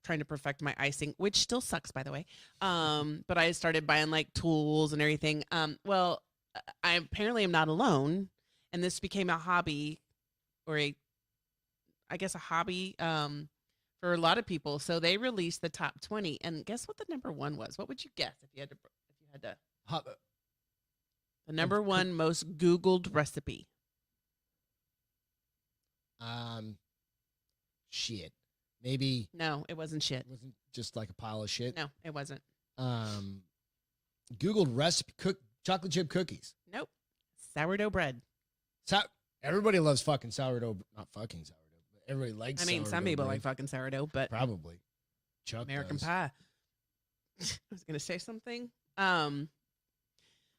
trying to perfect my icing, which still sucks, by the way. But I started buying like tools and everything. Well, I apparently am not alone. And this became a hobby or I guess a hobby, for a lot of people. So they released the top 20 and guess what the number one was? What would you guess if you had to Hot, the number one most Googled recipe? shit. Maybe No, it wasn't shit. it wasn't just like a pile of shit. No, it wasn't. Googled recipe chocolate chip cookies. Nope. Sourdough bread. Everybody loves fucking sourdough, not fucking sourdough, but everybody likes. I mean, some sourdough people bread. like fucking sourdough, but Probably. Chuck American does. pie. I was going to say something.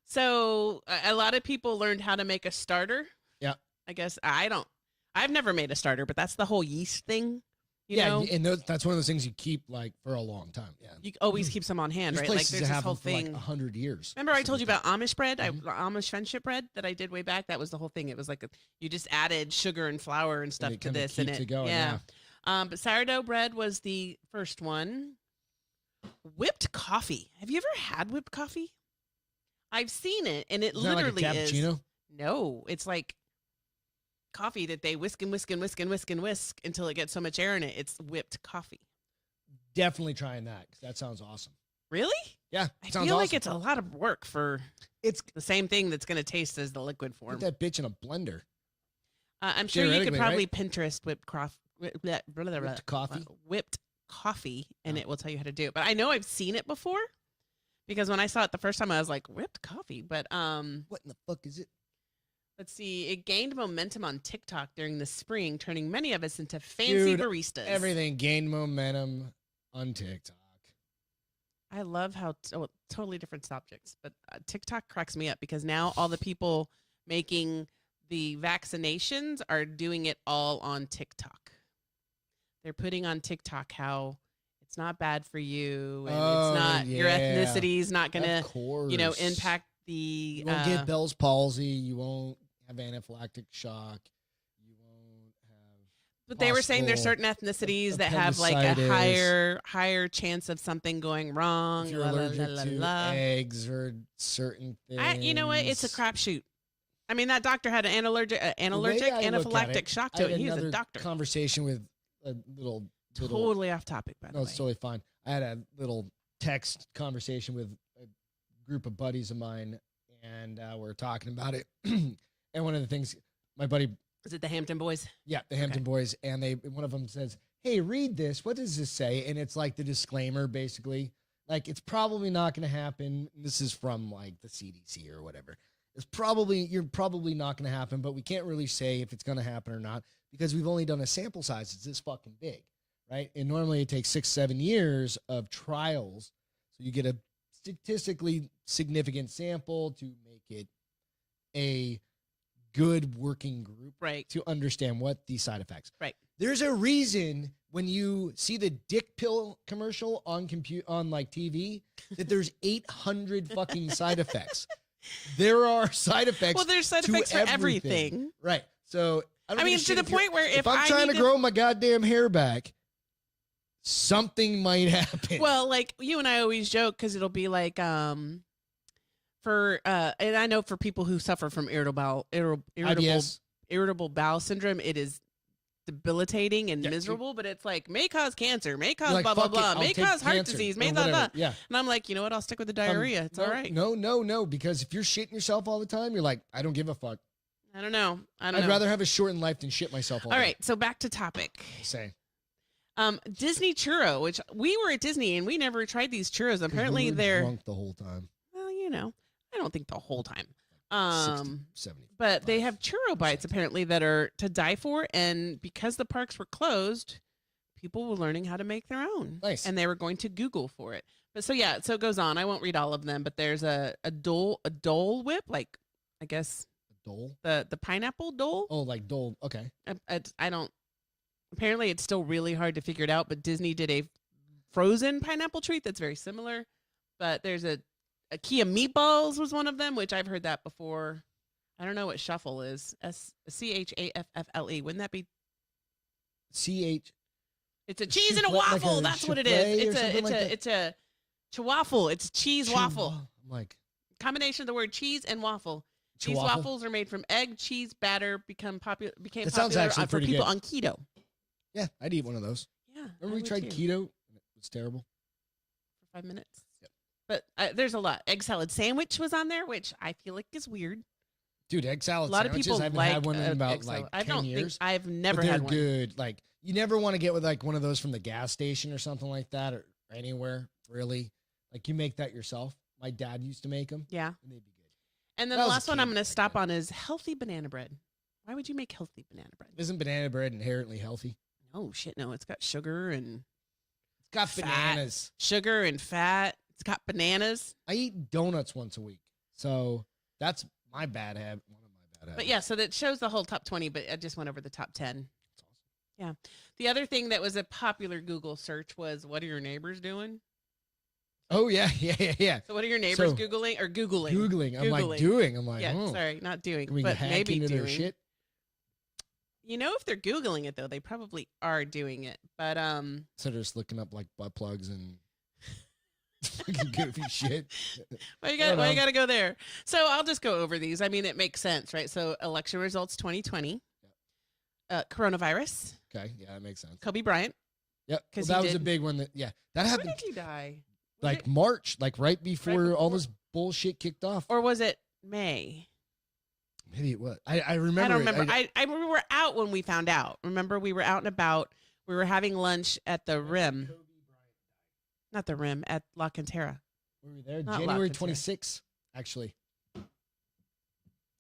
So a lot of people learned how to make a starter. Yeah. I guess I've never made a starter, but that's the whole yeast thing. You Yeah, know, and that's one of those things you keep like for a long time. Yeah. you always keep some on hand, There's right? Like places there's that this have whole them for like thing. 100 years. Remember I told you about Amish bread, Mhm. Amish friendship bread that I did way back? That was the whole thing. It was like you just added sugar and flour and stuff it to kinda this and keeps it. it going, yeah. But sourdough bread was the first one. Whipped coffee. Have you ever had whipped coffee? I've seen it, and it Is that like a literally is. cappuccino? No, it's like coffee that they whisk and whisk and whisk and whisk and whisk until it gets so much air in it. It's whipped coffee. Definitely trying that because that sounds awesome. Really? Yeah, I it feel sounds like awesome. it's a lot of work for It's the same thing that's going to taste as the liquid form. put that bitch in a blender. I'm sure you could Theoretically, probably right? Pinterest Whipped coffee? whipped coffee, and Oh. it will tell you how to do it. But I know I've seen it before because when I saw it the first time, I was like, whipped coffee. But What in the fuck is it? let's see, it gained momentum on TikTok during the spring, turning many of us into fancy Dude, baristas. Everything gained momentum on TikTok. I love how totally different subjects, but TikTok cracks me up because now all the people making the vaccinations are doing it all on TikTok. They're putting on TikTok how it's not bad for you and Oh, it's not your yeah. ethnicity is not going Of to, course. impact the You won't get Bell's palsy. You won't have anaphylactic shock. You won't have. but they were saying there's possible certain ethnicities that have like a appendicitis. higher chance of something going wrong. If you're la, la, allergic la, la, to la. eggs or certain things. You know what? It's a crapshoot. I mean, that doctor had an allergic, The way I look at anaphylactic it, shock I to had it. He was a another doctor. Conversation with a little. Totally off topic, by the No, way. it's totally fine. I had a little text conversation with a group of buddies of mine, and we're talking about it. And one of the things, my buddy, Is it the Hampton Boys? yeah, the Hampton Boys, and one of them says, "Hey, read this. What does this say?" And it's like the disclaimer, basically, like it's probably not going to happen. This is from like the CDC or whatever. You're probably not going to happen, but we can't really say if it's going to happen or not because we've only done a sample size. It's this fucking big. Right. And normally it takes 6-7 years of trials. So you get a statistically significant sample to make it a good working group Right. to understand what the side effects. Right. There's a reason when you see the dick pill commercial on like TV that there's 800 fucking side effects. There are side effects. Well, there's side to effects for everything. everything. Right. So I I mean, to the point where if I'm I trying need to grow my goddamn hair back, something might happen. well, like you and I always joke because it'll be like, for and I know for people who suffer from IBS. irritable bowel syndrome, it is debilitating and Yeah, miserable. But it's like may cause cancer, may cause You're like, blah blah "Fuck it, blah, I'll may take cause heart cancer," disease, or may blah whatever. blah. Yeah. And I'm like, you know what? I'll stick with the diarrhea. It's no, all right. No, because if you're shitting yourself all the time, you're like, I don't give a fuck. I don't know. I'd rather have a shortened life than shit myself all All day. right, so back to topic. Say. Disney churro, which we were at Disney and we never tried these churros. Apparently we were they're drunk the whole time. well, I don't think the whole time. 60, 70. But they have churro bites apparently that are to die for, and because the parks were closed, people were learning how to make their own. Nice. And they were going to Google for it. But so it goes on. I won't read all of them, but there's a Dole Whip, like I guess Dole? the pineapple Dole. Oh, like Dole. Okay. I don't. Apparently, it's still really hard to figure it out. But Disney did a frozen pineapple treat that's very similar. But there's a Kia Meatballs was one of them, which I've heard that before. I don't know what shuffle is. CHAFFLE. Wouldn't that be? CH. It's a cheese and a Souffle- like waffle. a That's what it souffle is. or something like that? It's a chawaffle. It's cheese waffle. I'm like, Combination of the word cheese and waffle. These Chihuahua? waffles are made from egg, cheese, batter. Became popular That sounds actually for pretty people good. on keto. Yeah, I'd eat one of those. Yeah, Remember I we would tried too. keto? It was terrible. For 5 minutes. Yep. But there's a lot. Egg salad sandwich was on there, which I feel like is weird. Dude, egg salad A lot of sandwiches, people I haven't like had one in about egg like salad. 10 I don't years. think I've never but they're had one. good. Like, you never want to get with like one of those from the gas station or something like that or anywhere, really. Like, you make that yourself. My dad used to make them, Yeah. and they'd be good. And then That the was a last one kid I'm going to back stop then. on is healthy banana bread. Why would you make healthy banana bread? Isn't banana bread inherently healthy? Oh, shit, no. It's got sugar and It's got Fat. bananas. sugar and fat. It's got bananas. I eat donuts once a week. So that's my bad habit. One of my bad habits. But yeah, so that shows the whole top 20, but I just went over the top 10. That's awesome. Yeah. The other thing that was a popular Google search was, what are your neighbors doing? Oh, yeah. So what are your neighbors So, Googling or Googling? Googling. I'm like, Googling. doing. I'm like, Yeah, oh. sorry, not doing, Can we but hack maybe into doing. their shit? You know, if they're Googling it, though, they probably are doing it. But So they're just looking up like butt plugs and fucking goofy shit. why you I don't got know. to go there? So I'll just go over these. I mean, it makes sense, right? So election results 2020, coronavirus, Okay, yeah, that makes sense. Kobe Bryant. Yep, 'Cause that he was a did- big one. That that When happened did he die? Was like it- March, like right before all before- this bullshit kicked off. or was it May? Maybe it was. I remember. I don't it. remember. I we were out when we found out. Remember, we were out and about. We were having lunch at the Rim, not the Rim, at La Cantera. We were there Not January Lockwood, 26th, actually.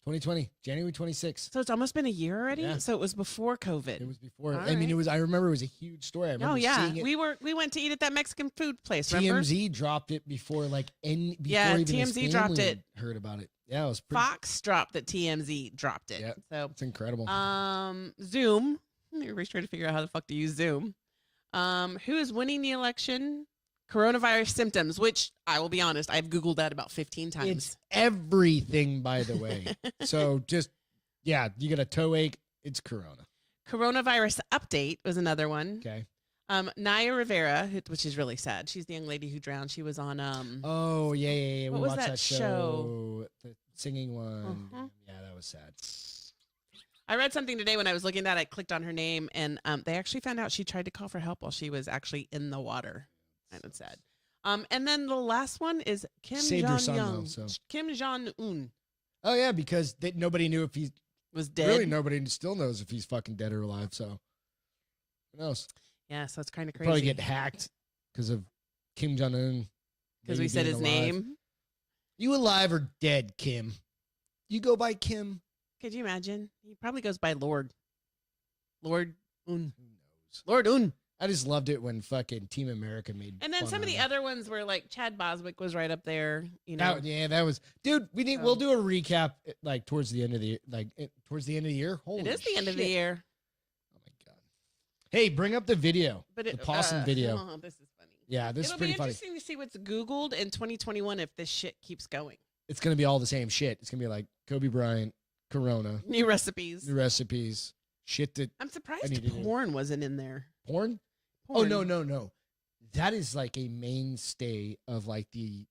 2020, January 26th. So it's almost been a year already. Yeah. So it was before COVID. It was before. All I mean, right. it was. I remember it was a huge story. I remember Oh yeah, seeing it. we went to eat at that Mexican food place. Remember? TMZ dropped it before, like, before Yeah, even his TMZ dropped family it. Heard about it. Yeah, it was pretty. Fox dropped that TMZ dropped it. Yeah. So It's incredible. Zoom. Everybody's trying to figure out how the fuck to use Zoom. Who is winning the election? Coronavirus symptoms, which I will be honest, I've Googled that about 15 times. It's everything, by the way. So just, yeah, you get a toe ache. It's Corona. Coronavirus update was another one. Okay. Naya Rivera, which is really sad. She's the young lady who drowned. She was on Oh yeah. What We was watched that that show? The singing one. Uh-huh. Yeah, that was sad. I read something today when I was looking at that. I clicked on her name, and they actually found out she tried to call for help while she was actually in the water. Kind of sad. And then the last one is Kim Saved her son, Jong-un. though, so. Kim Jong-un Oh yeah, because nobody knew if he's was dead. really nobody still knows if he's fucking dead or alive. So who knows? Yeah, so it's kind of Probably crazy. get hacked because of Kim Jong Un. Because we said his name. You alive or dead, Kim? You go by Kim. Could you imagine? He probably goes by Lord. Lord Un. Who knows? Lord Un. I just loved it when fucking Team America made. And then fun some of the him. other ones were like Chad Boswick was right up there. You know, That was, dude. We'll So- do a recap like towards the end of the year. Holy it is the end of the shit. year. Oh my god! Hey, bring up the video, But the possum video. Oh, this is funny. Yeah, this It'll is be pretty funny. interesting to see what's Googled in 2021 if this shit keeps going. It's gonna be all the same shit. It's gonna be like Kobe Bryant, Corona, New recipes. new recipes, shit that I'm I surprised need to do. porn wasn't in there. porn. Porn. Oh no. That is like a mainstay of like the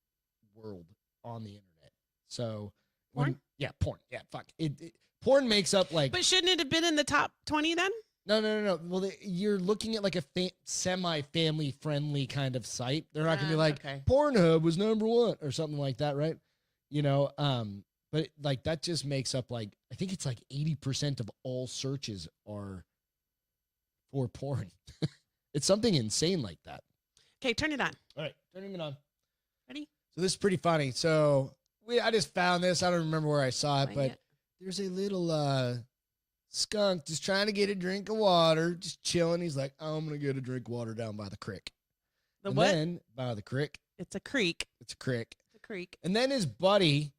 world on the internet. So Porn? Yeah, porn. Yeah, fuck. Porn makes up like But shouldn't it have been in the top 20 then? no. Well, you're looking at like a semi-family friendly kind of site. They're not gonna be like Okay. Pornhub was #1 or something like that, right? You know, but But like that just makes up like I think it's like 80% of all searches are for porn. It's something insane like that. Okay, turn it on. All right, turning it on. Ready? So this is pretty funny. So I just found this. I don't remember where I saw it, Find but it. there's a little skunk just trying to get a drink of water, just chilling. He's like, I'm gonna get a drink of water down by the creek. The And what? Then by the creek. It's a creek. It's a creek. It's a creek. And then his buddy,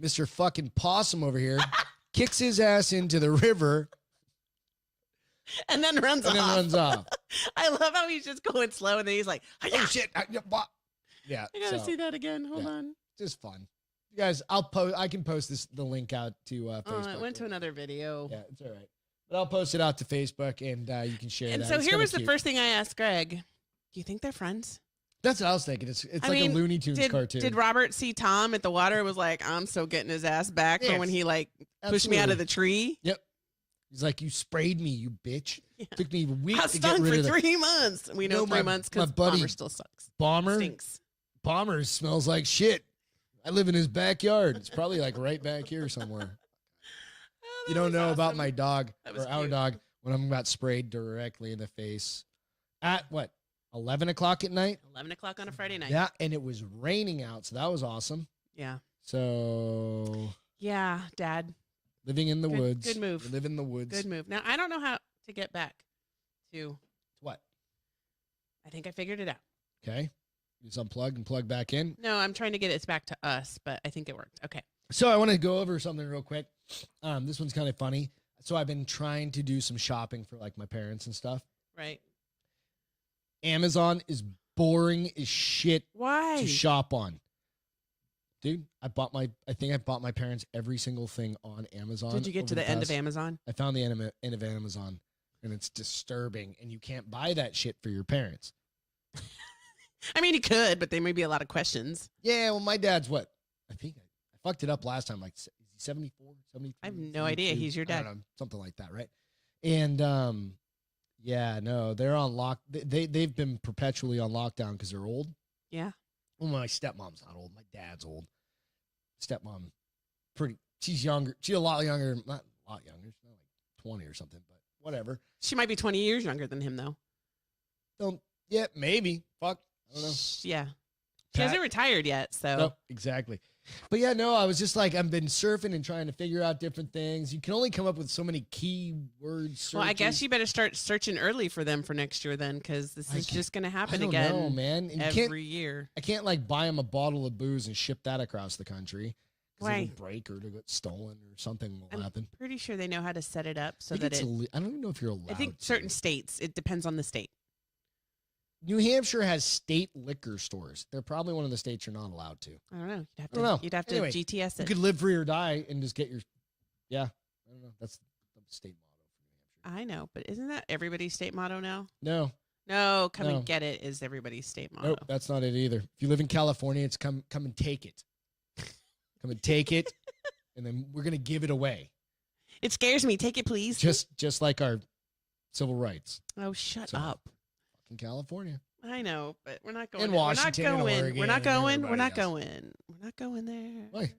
Mr. fucking Possum over here, kicks his ass into the river And then runs and off. then runs off. I love how he's just going slow and then he's like, Oh shit! Yeah, I gotta so, see that again. Hold yeah. on. Just fun. You guys, I can post the link out to Facebook. Oh, it went to another video. Yeah, it's all right. But I'll post it out to Facebook and you can share And that. so It's here kinda was the cute. first thing I asked Greg. Do you think they're friends? That's what I was thinking. It's I like mean, a Looney Tunes cartoon. Did Robert see Tom at the water and was like, I'm so getting his ass back for when he like pushed me out of the tree? Yep. He's like, you sprayed me, you bitch. Yeah. Took me a week I to get stunk rid for of the 3 months. We know No, 3 months my because buddy- Bomber still sucks. Bomber. Stinks. Bomber smells like shit. I live in his backyard. It's probably like right back here somewhere. Oh, You that don't was know about awesome. my dog That was or our cute. dog when I got sprayed directly in the face at what 11 o'clock at night. 11 o'clock on a Friday night. Yeah, and it was raining out, so that was awesome. Yeah. So Yeah, Dad. living in the Good- woods. good move. We live in the woods. Good move. Now, I don't know how to get back to, What? I think I figured it out. Okay. Just unplug and plug back in. No, I'm trying to get it back to us, but I think it worked. Okay. So I want to go over something real quick. This one's kind of funny. So I've been trying to do some shopping for like my parents and stuff. Right. Amazon is boring as shit Why? to shop on. Dude, I think I bought my parents every single thing on Amazon. Did you get over to the end of past- Amazon? I found the end of Amazon, and it's disturbing. And you can't buy that shit for your parents. I mean, you could, but there may be a lot of questions. Yeah, well, my dad's what? I think I fucked it up last time. Like, is he 74, 73? I have no idea. He's your I don't dad. know, something like that, right? And yeah, no, they're on lock. They've been perpetually on lockdown because they're old. Yeah. Well, my stepmom's not old. My dad's old. Stepmom, she's younger. She's a lot younger. Not a lot younger. She's not like 20 or something, but whatever. She might be 20 years younger than him, though. Yeah, maybe. Fuck. I don't know. Yeah. She Pat- hasn't retired yet, so. No, exactly. But yeah, no, I was just like, I've been surfing and trying to figure out different things. You can only come up with so many keywords. Well, I guess you better start searching early for them for next year then, because this is just going to I happen don't again know, man. And every year. I can't like buy them a bottle of booze and ship that across the country. Because Why? it'll break or it'll get stolen or something will I'm happen. pretty sure they know how to set it up so I think that it's I don't even know if you're allowed I think to. certain states, it depends on the state. New Hampshire has state liquor stores. They're probably one of the states you're not allowed to. I don't know. You'd have I don't know. You'd have to Anyway, GTS You it. could live free or die and just get your, yeah, I don't know. That's the state motto for New Hampshire. I know, but isn't that everybody's state motto now? No, No, come No. and get it is everybody's state motto. nope, that's not it either. If you live in California, it's come and take it. Come and take it, and then we're gonna give it away. It scares me. Take it, please. Just like our civil rights. Oh, shut So, up. In California. I know, but we're not going. In there. Washington and we're not going. Oregon We're not and going. We're everybody not else. going. We're not going there. Why?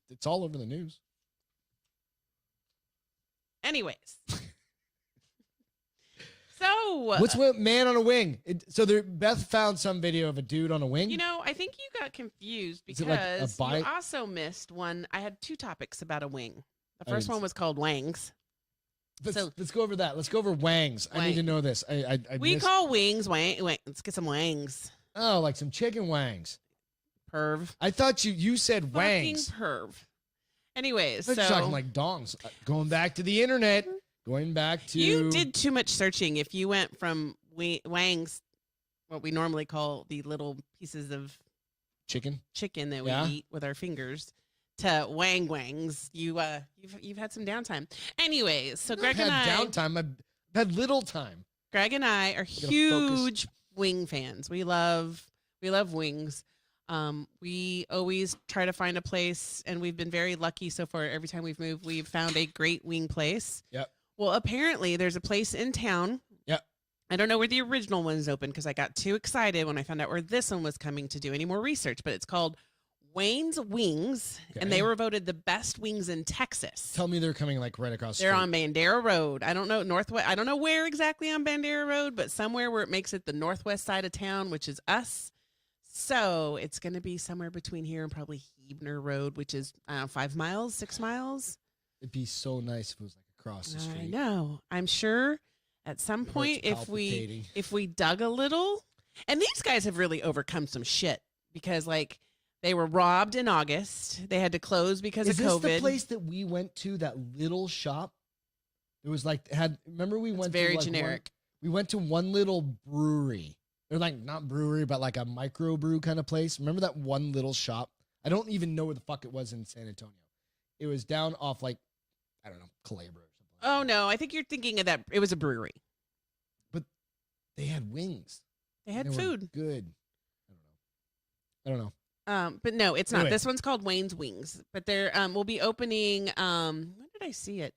It's all over the news. Anyways. So What's with man on a wing? Beth found some video of a dude on a wing. you know, I think you got confused Is it like a because bi- you also missed one. I had 2 topics about a wing. The I first didn't one was called wangs. Let's go over that. Let's go over wangs. I need to Wang. know this. I We missed- call wings wang. Let's get some wangs. Oh, like some chicken wangs. Perv. I thought you said Fucking wangs. perv. Anyways, I so thought you were talking like dongs. Going back to the internet. Going back to you did too much searching. If you went from wangs, what we normally call the little pieces of chicken. chicken that we Yeah. eat with our fingers, to wangs, you've had some downtime. Anyways, so I've Greg and had I, downtime. I've had little time. Greg and I are gotta focus. huge wing fans. We love wings. We always try to find a place, and we've been very lucky so far. Every time we've moved, we've found a great wing place. Yep. Well, apparently there's a place in town. Yep. I don't know where the original one's open because I got too excited when I found out where this one was coming to do any more research, but it's called Wayne's Wings, and they Okay. were voted the best wings in Texas. Tell me they're coming like right across the They're street. on Bandera Road. I don't know northwest. I don't know where exactly on Bandera Road, but somewhere where it makes it the northwest side of town, which is us. So it's going to be somewhere between here and probably Hebner Road, which is 5 miles, 6 miles. It'd be so nice if it was like across the street. I know. I'm sure at some It point hurts if we dug a little, and these guys have really overcome some shit because like they were robbed in August. They had to close because Is of this COVID. the place that we went to? That little shop. It was like Remember we It's went very to like generic. we went to one little brewery. Or like not brewery, but like a microbrew kind of place. Remember that one little shop? I don't even know where the fuck it was in San Antonio. It was down off like, I don't know, Calabria or something. Oh no, I think you're thinking of that. It was a brewery. But they had wings. They had They were food. good. I don't know. But no, it's not. Anyway. This one's called Wayne's Wings. But they're will be opening. When did I see it?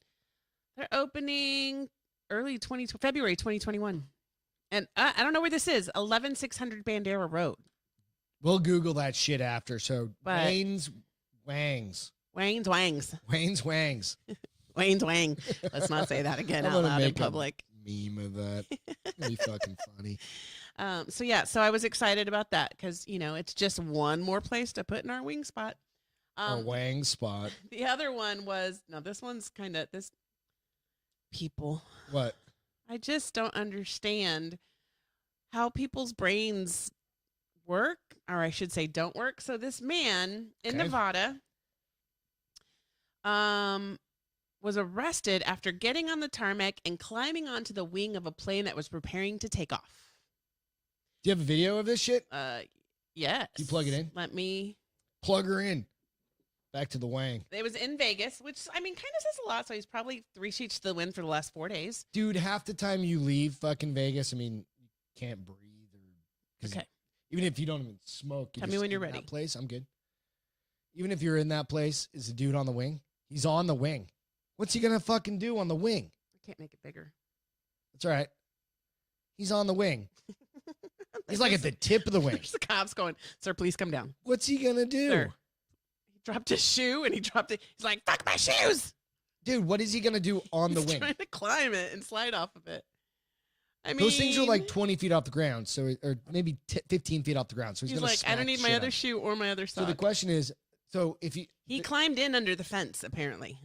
They're opening February 2021. And I don't know where this is. 11600 Bandera Road. We'll Google that shit after. So But- Wayne's Wangs. Wayne's Wangs. Wayne's Wangs. Wayne's Wang. Let's not say that again I'm out gonna loud in make a public. meme of that. It'd be fucking funny. So I was excited about that because it's just one more place to put in our wing spot. Our Wang spot. The other one was this one's kind of this people. What? I just don't understand how people's brains work, or I should say don't work. So this man in Okay. Nevada was arrested after getting on the tarmac and climbing onto the wing of a plane that was preparing to take off. Do you have a video of this shit? Yes. You plug it in? Let me. Plug her in. Back to the Wang. It was in Vegas, which I mean kind of says a lot. So he's probably 3 sheets to the wind for the last 4 days. Dude, half the time you leave fucking Vegas, I mean, you can't breathe. Okay. Even if you don't even smoke. Tell me when you're in ready. That place, I'm good. Even if you're in that place, is the dude on the wing? He's on the wing. What's he going to fucking do on the wing? I can't make it bigger. That's all right. He's on the wing. He's like at the tip of the wing. There's the cops going, "Sir, please come down." What's he going to do? Sir. He dropped his shoe and he dropped it. He's like, "Fuck my shoes!" Dude, what is he going to do on the He's wing? trying to climb it and slide off of it. I mean, Those things are like 20 feet off the ground, or maybe 15 feet off the ground. So he's going to like, "I don't need my other shoe or my other So sock." the question is, if He climbed in under the fence, apparently,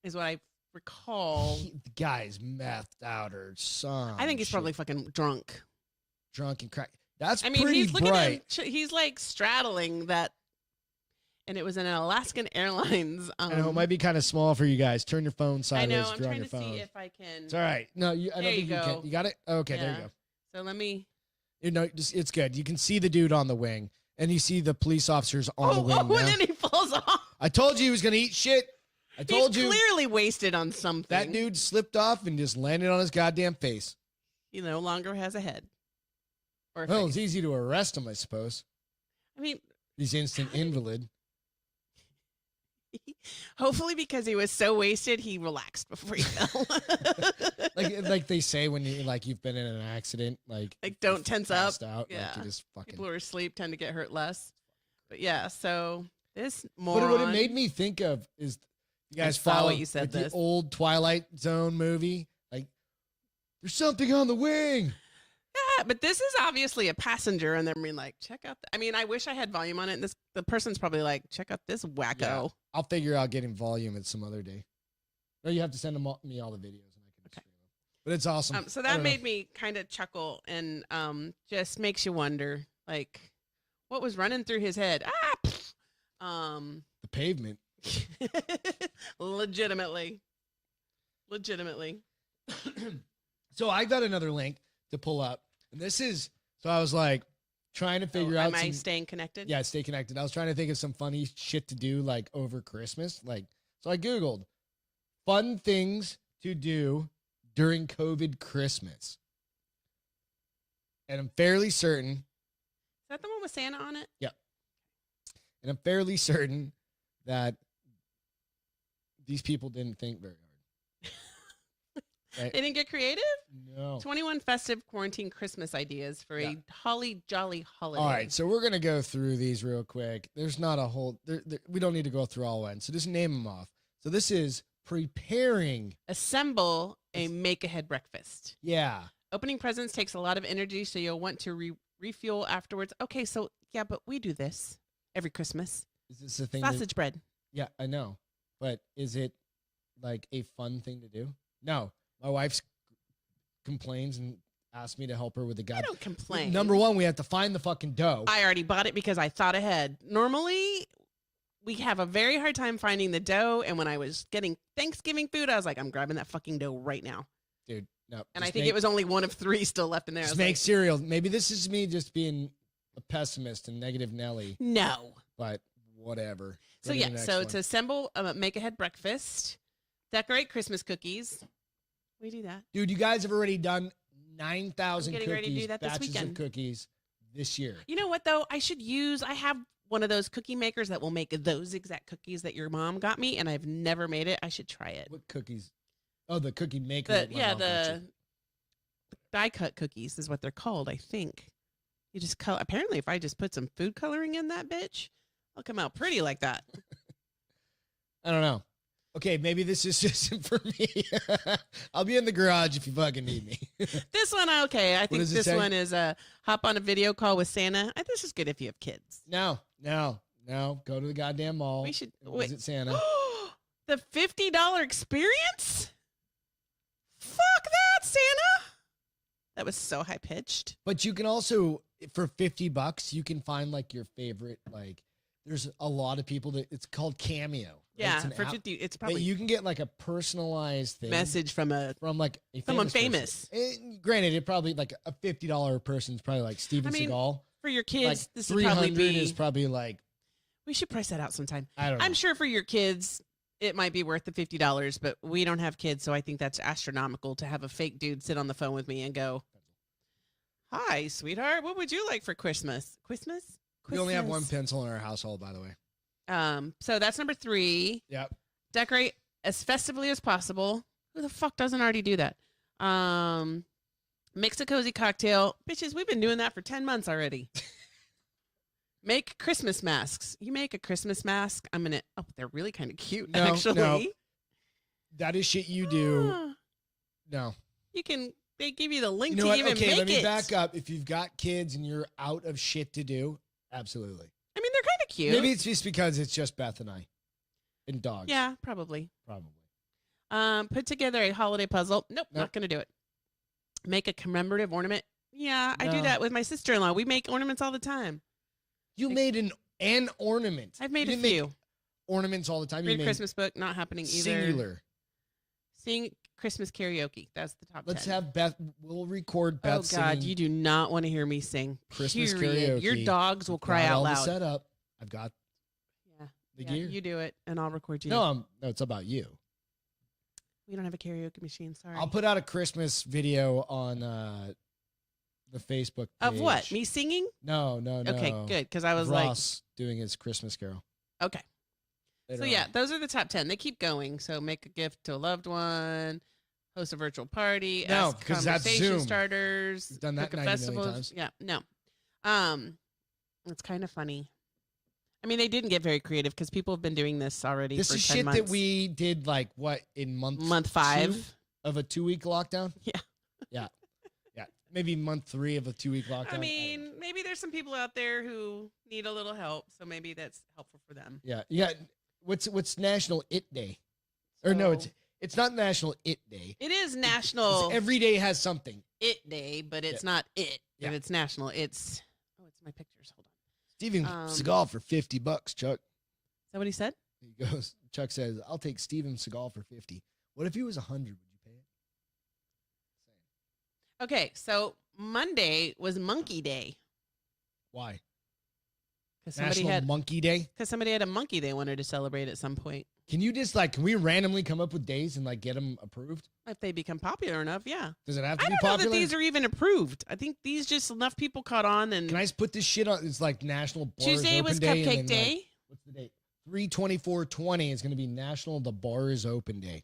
is what I recall. the guy's methed out or some I think he's shit, probably fucking drunk. drunk and crack. That's I mean, pretty he's looking bright. at he's like straddling that, and it was an Alaskan Airlines. I know it might be kind of small for you guys. Turn your phone I sideways know. if I'm you're on trying your to phone. see if I can. It's all right. No, I don't There think you you go. can. You got it? Okay, there you Yeah. go. So let me. It's good. You can see the dude on the wing, and you see the police officers on the wing and now. then he falls off. I told you he was going to eat shit. I told He's you clearly wasted on something. that dude slipped off and just landed on his goddamn face. He no longer has a head. Or a Well, face. it's easy to arrest him, I suppose. I mean, He's instant invalid. hopefully because he was so wasted, he relaxed before he fell. like they say when you've been in an accident, like don't you tense up. passed out, Yeah. like you just fucking. People who are asleep tend to get hurt less. But yeah, so this But moron. what it made me think of is you guys saw follow what you said like, the this. old Twilight Zone movie. Like, there's something on the wing. Yeah, but this is obviously a passenger, and they're being like, check out. I mean, I wish I had volume on it. And the person's probably like, check out this wacko. Yeah. I'll figure out getting volume at some other day. Or you have to send me all the videos, and I can Okay. stream them. But it's awesome. So I that don't know. made me kind of chuckle, and just makes you wonder, like, what was running through his head? The pavement. Legitimately. So I got another link to pull up, and this is. So I was like trying to figure out. Am I some, staying connected? Yeah, stay connected. I was trying to think of some funny shit to do like over Christmas. So I Googled fun things to do during COVID Christmas. And I'm fairly certain, Is that the one with Santa on it? that these people didn't think very hard. Right? They didn't get creative? No. 21 festive quarantine Christmas ideas for Yeah. a holly jolly holiday. All right, so we're gonna go through these real quick. There's not a whole. We don't need to go through all one. So just name them off. So this is preparing. Assemble a make-ahead breakfast. Yeah. Opening presents takes a lot of energy, so you'll want to refuel afterwards. Okay, so yeah, but we do this every Christmas. Is this a thing? Sausage bread. Yeah, I know. But is it like a fun thing to do? No. My wife complains and asks me to help her with the I guy. don't complain. Number one, we have to find the fucking dough. I already bought it because I thought ahead. Normally, we have a very hard time finding the dough, and when I was getting Thanksgiving food, I was like, I'm grabbing that fucking dough right now. Dude, no. And I think it was only one of 3 still left in there. Just make cereal. Maybe this is me just being a pessimist and negative Nelly, no. but whatever. So Go to the yeah, next so one. to assemble a make-ahead breakfast, decorate Christmas cookies. We do that. Dude, you guys have already done 9,000 I'm getting ready to do cookies, that this batches of weekend. cookies this year. You know what, though? I have one of those cookie makers that will make those exact cookies that your mom got me, and I've never made it. I should try it. What cookies? Oh, the cookie maker. The, that my yeah, mom got the you. die-cut cookies is what they're called, I think. You just color. Apparently, if I just put some food coloring in that bitch, I'll come out pretty like that. I don't know. Okay, maybe this just isn't for me. I'll be in the garage if you fucking need me. This one, okay. I think does it this say? one is hop on a video call with Santa. This is good if you have kids. No. Go to the goddamn mall. We should and wait. visit Santa. The $50 experience? Fuck that, Santa. That was so high pitched. But you can also, for $50, you can find like your favorite, like, there's a lot of people that it's called Cameo. Right? Yeah, It's an for app 50, it's that probably you can get like a personalized thing message from from like a someone famous. famous. person. Granted, it probably like a $50 person is probably like Steven I mean, Seagal. for your Like kids. This would probably 300 be. is probably like, We should price that out sometime. I don't know. I'm sure for your kids, it might be worth the $50, but we don't have kids, so I think that's astronomical to have a fake dude sit on the phone with me and go, "Hi, sweetheart. What would you like for Christmas? Christmas? We only have one pencil in our household, by the way. So that's number 3. Yep. Decorate as festively as possible. Who the fuck doesn't already do that? Mix a cozy cocktail. Bitches, we've been doing that for 10 months already. Make Christmas masks. You make a Christmas mask. They're really kind of cute, No, actually. no. That is shit you do. Ah, No. they give you the link You know to what? even Okay, make let me it. back up. If you've got kids and you're out of shit to do, absolutely. I mean, they're kind of cute. Maybe it's just because it's just Beth and I. And dogs. Yeah, probably. Probably. Put together a holiday puzzle. Nope, Nope. not going to do it. Make a commemorative ornament. Yeah, I do No. that with my sister-in-law. We make ornaments all the time. You made an ornament. I've made You a didn't make few. ornaments all the time. You Read made Christmas book, not happening either. singular. Sing Christmas karaoke. That's the top 10. Let's have Beth. We'll record Beth Oh God, singing you do not want to hear me sing. Christmas Period. Your karaoke. dogs will I've cry got out all the loud. setup. I've got Yeah, the yeah, gear. you do it, and I'll record you. No, it's about you. We don't have a karaoke machine. Sorry. I'll put out a Christmas video on the Facebook page. Of what? Me singing? No. Okay, good. Because I was Ross doing his Christmas carol. like, okay. later So yeah, on. those are the top 10. They keep going. So make a gift to a loved one, host a virtual party, No, ask 'cause that's conversation Zoom. starters, We've done that cook a 90 million festival. times. Yeah, no. It's kind of funny. I mean, they didn't get very creative because people have been doing this already This for is 10 shit months. that we did like what in month 5. 2 of a 2-week lockdown. Yeah. yeah. Maybe month 3 of a 2-week lockdown. I don't mean, know. maybe there's some people out there who need a little help, so maybe that's helpful for them. Yeah. What's National It Day? Or no, So- it's not National It Day. It is It's National every day has something. It Day, but it's not it. Yeah. If it's national, it's it's my pictures. Hold on. Steven Seagal for $50, Chuck. Is that what he said? He goes, Chuck says, I'll take Steven Seagal for 50. What if he was 100? Would you pay it? Okay, so Monday was Monkey Day Why? because National Monkey Day? somebody had a monkey they wanted to celebrate at some point. Can you just can we randomly come up with days and get them approved? If they become popular enough, yeah. Does it have to I be don't know popular? that these are even approved. I think these just enough people caught on, and Can I just put this shit on? It's like National Bars Tuesday Open was Day. Cupcake and then, Day. what's the date? 3/24/20 is going to be National The Bar is Open Day.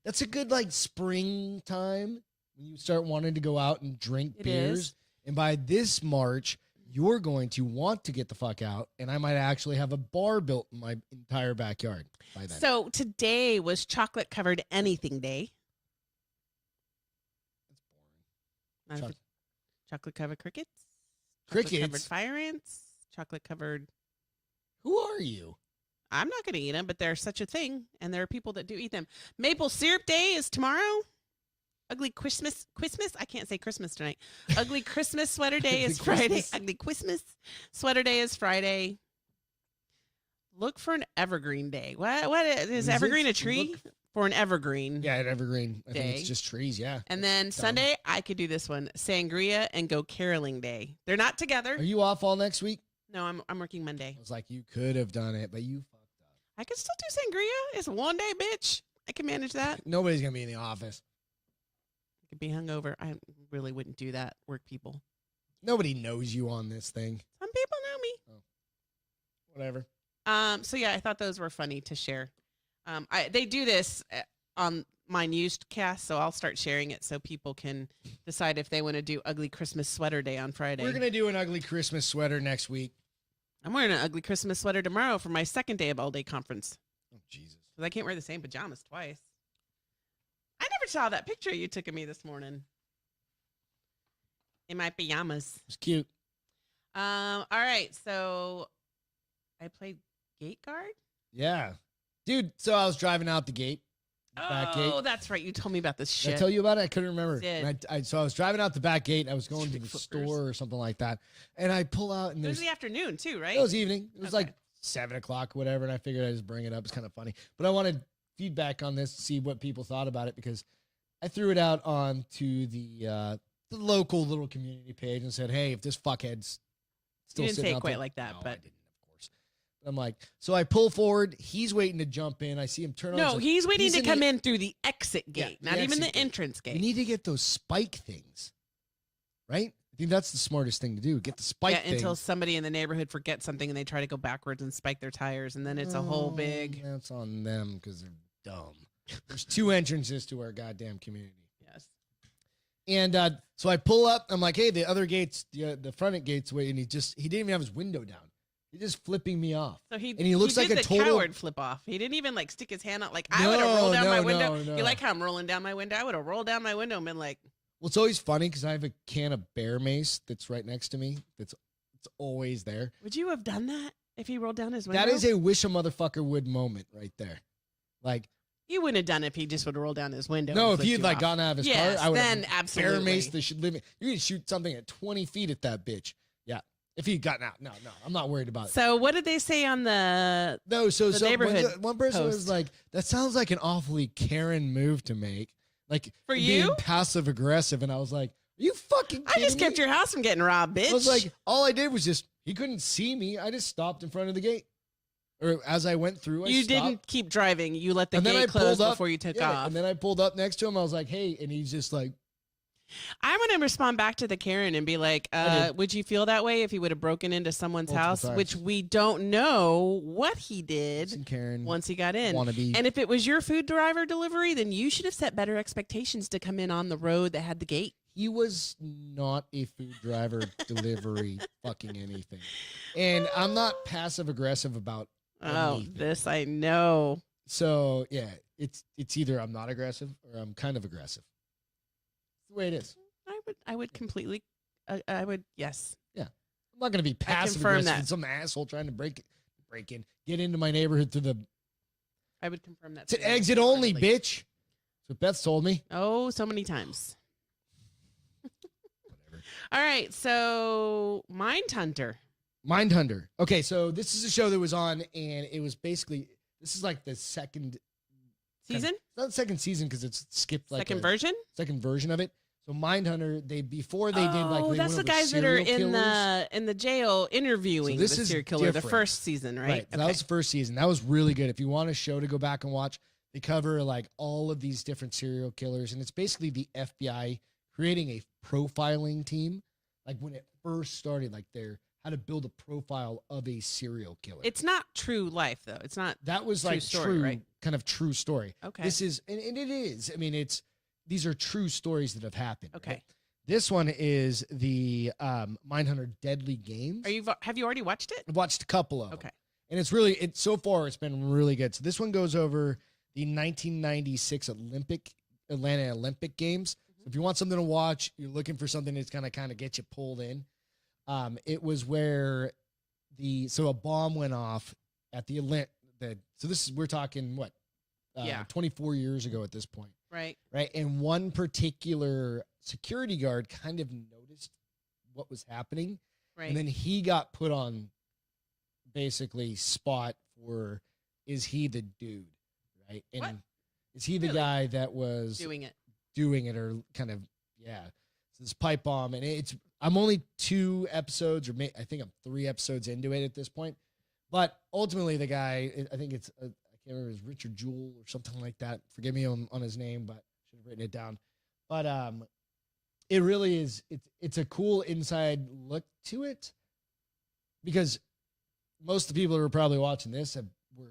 That's a good like springtime when you start wanting to go out and drink beers. And by this March, you're going to want to get the fuck out, and I might actually have a bar built in my entire backyard by then. So today was chocolate covered anything day. That's boring. Chocolate covered crickets. Crickets? Chocolate covered fire ants. Chocolate covered. Who are you? I'm not going to eat them, but there's such a thing, and there are people that do eat them. Maple syrup day is tomorrow. Ugly Christmas. I can't say Christmas tonight. Ugly Christmas sweater day is Friday. Ugly Christmas sweater day is Friday. Look for an evergreen day. What is evergreen a tree? For an evergreen. Yeah, an evergreen. I day. think it's just trees, yeah. And then Sunday, I could do this one. Sangria and go caroling day. They're not together. Are you off all next week? No, I'm working Monday. I was like, you could have done it, but you fucked up. I can still do sangria. It's one day, bitch. I can manage that. Nobody's going to be in the office. I could be hungover. I really wouldn't do that, work people. Nobody knows you on this thing. Some people know me. Oh. Whatever. So yeah, I thought those were funny to share. They do this on my newscast, so I'll start sharing it so people can decide if they want to do Ugly Christmas Sweater Day on Friday. We're going to do an ugly Christmas sweater next week. I'm wearing an ugly Christmas sweater tomorrow for my second day of all-day conference. Oh, Jesus. Because I can't wear the same pajamas twice. I never saw that picture you took of me this morning. In my pajamas. It's cute. All right, so I played gate guard. Yeah. Dude, so I was driving out the gate. Back gate. Oh, that's right. You told me about this Did shit. I tell you about it? I couldn't remember. You did. So I was driving out the back gate. I was going to the Fuckers. store or something like that. And I pull out and It there's... was the afternoon too, right? It was evening. It was Okay. like 7 o'clock, whatever. And I figured I'd just bring it up. It's kind of funny. But I wanted feedback on this to see what people thought about it because I threw it out onto the local little community page and said, hey, if this fuckhead's still You didn't sitting say it out quite there- like that, No, but- I didn't, of course. I'm like, so I pull forward. He's waiting to jump in. I see him turn on. No, he's waiting to in come the- in through the exit Yeah, gate, the not even exit the gate. entrance You gate. need to get those spike things, right? I think that's the smartest thing to do. Get the spike Yeah, until things. somebody in the neighborhood forgets something and they try to go backwards and spike their tires, and then it's a whole big. That's on them because they're dumb. There's 2 entrances to our goddamn community. Yes. And so I pull up. I'm like, hey, the other gates, the front gate's waiting. He didn't even have his window down. He's just flipping me off. So he looks like did a the total- coward flip off. He didn't even like stick his hand out. Like I would have rolled down my window. No. You like how I'm rolling down my window? I would have rolled down my window and been like, Well, it's always funny because I have a can of bear mace that's right next to me. It's always there. "Would you have done that if he rolled down his window?" That is a wish a motherfucker would moment right there. Like, You wouldn't have done it if he just would have rolled down his window. no, and if flipped he had you like off. gotten out of his Yes, car, I would then have absolutely. bear mace. They should live. You can shoot something at 20 feet at that bitch. Yeah, if he had gotten out, no, I'm not worried about it. So what did they say on the? No, so the so neighborhood one person was post. like, "That sounds like an awfully Karen move to make, like For being you? passive aggressive." And I was like, "Are you fucking I just kidding kept me?" your house from getting robbed, bitch. I was like, all I did was just he couldn't see me. I just stopped in front of the gate, or as I went through, I you stopped. didn't keep driving. You let the And then I gate close pulled up- before you took Yeah, off. and then I pulled up next to him. I was like, "Hey," and he's just like, I'm going to respond back to the Karen and be like, I did. would you feel that way if he would have broken into someone's Multiple house, times. which we don't know what he did "Listen, Karen, once he got in. wannabe." And if it was your food driver delivery, then you should have set better expectations to come in on the road that had the gate. He was not a food driver delivery fucking anything, and I'm not passive aggressive about. Oh, anything. this I know. So yeah, it's either I'm not aggressive or I'm kind of aggressive. It's the way it is. I would completely, I would, yes. I'm not going to be passive confirm aggressive that. with some asshole trying to break in, get into my neighborhood through the. I would confirm that. It's an statement exit only, wholeheartedly. bitch. That's what Beth told me. Oh, so many times. Whatever. All right, so Mindhunter. Mindhunter. Okay, so this is a show that was on, and it was basically this is like the second Season? not the second season because it's skipped like Second a version? second version of it. So Mindhunter, before they did like Oh, they that's the went over guys that are serial in killers. the jail interviewing this the is serial killer, the different. first season, right? That was the first season. That was really good. If you want a show to go back and watch, they cover like all of these different serial killers, and it's basically the FBI creating a profiling team. Like when it first started, like they're how to build a profile of a serial killer. It's not true life though. It's not. That was true like story, true, right? kind of true story. Okay. This is, and it is. I mean, these are true stories that have happened. Okay. Right? This one is the Mindhunter Deadly Games. Have you already watched it? I've watched a couple of them. Okay. And it's so far it's been really good. So this one goes over the 1996 Atlanta Olympic Games. So if you want something to watch, you're looking for something that's gonna kind of get you pulled in. It was where a bomb went off at the we're talking what? 24 years ago at this point. Right. Right. And one particular security guard kind of noticed what was happening. Right. And then he got put on basically spot for, is he the dude? Right. And What? is he the guy that was doing it or kind of, yeah. So this pipe bomb, and I'm only 2 episodes or I think I'm 3 episodes into it at this point. But ultimately the guy, I think it's, I can't remember, it's Richard Jewell or something like that. Forgive me on his name, but I should have written it down. But it really is, it's a cool inside look to it, because most of the people who are probably watching this were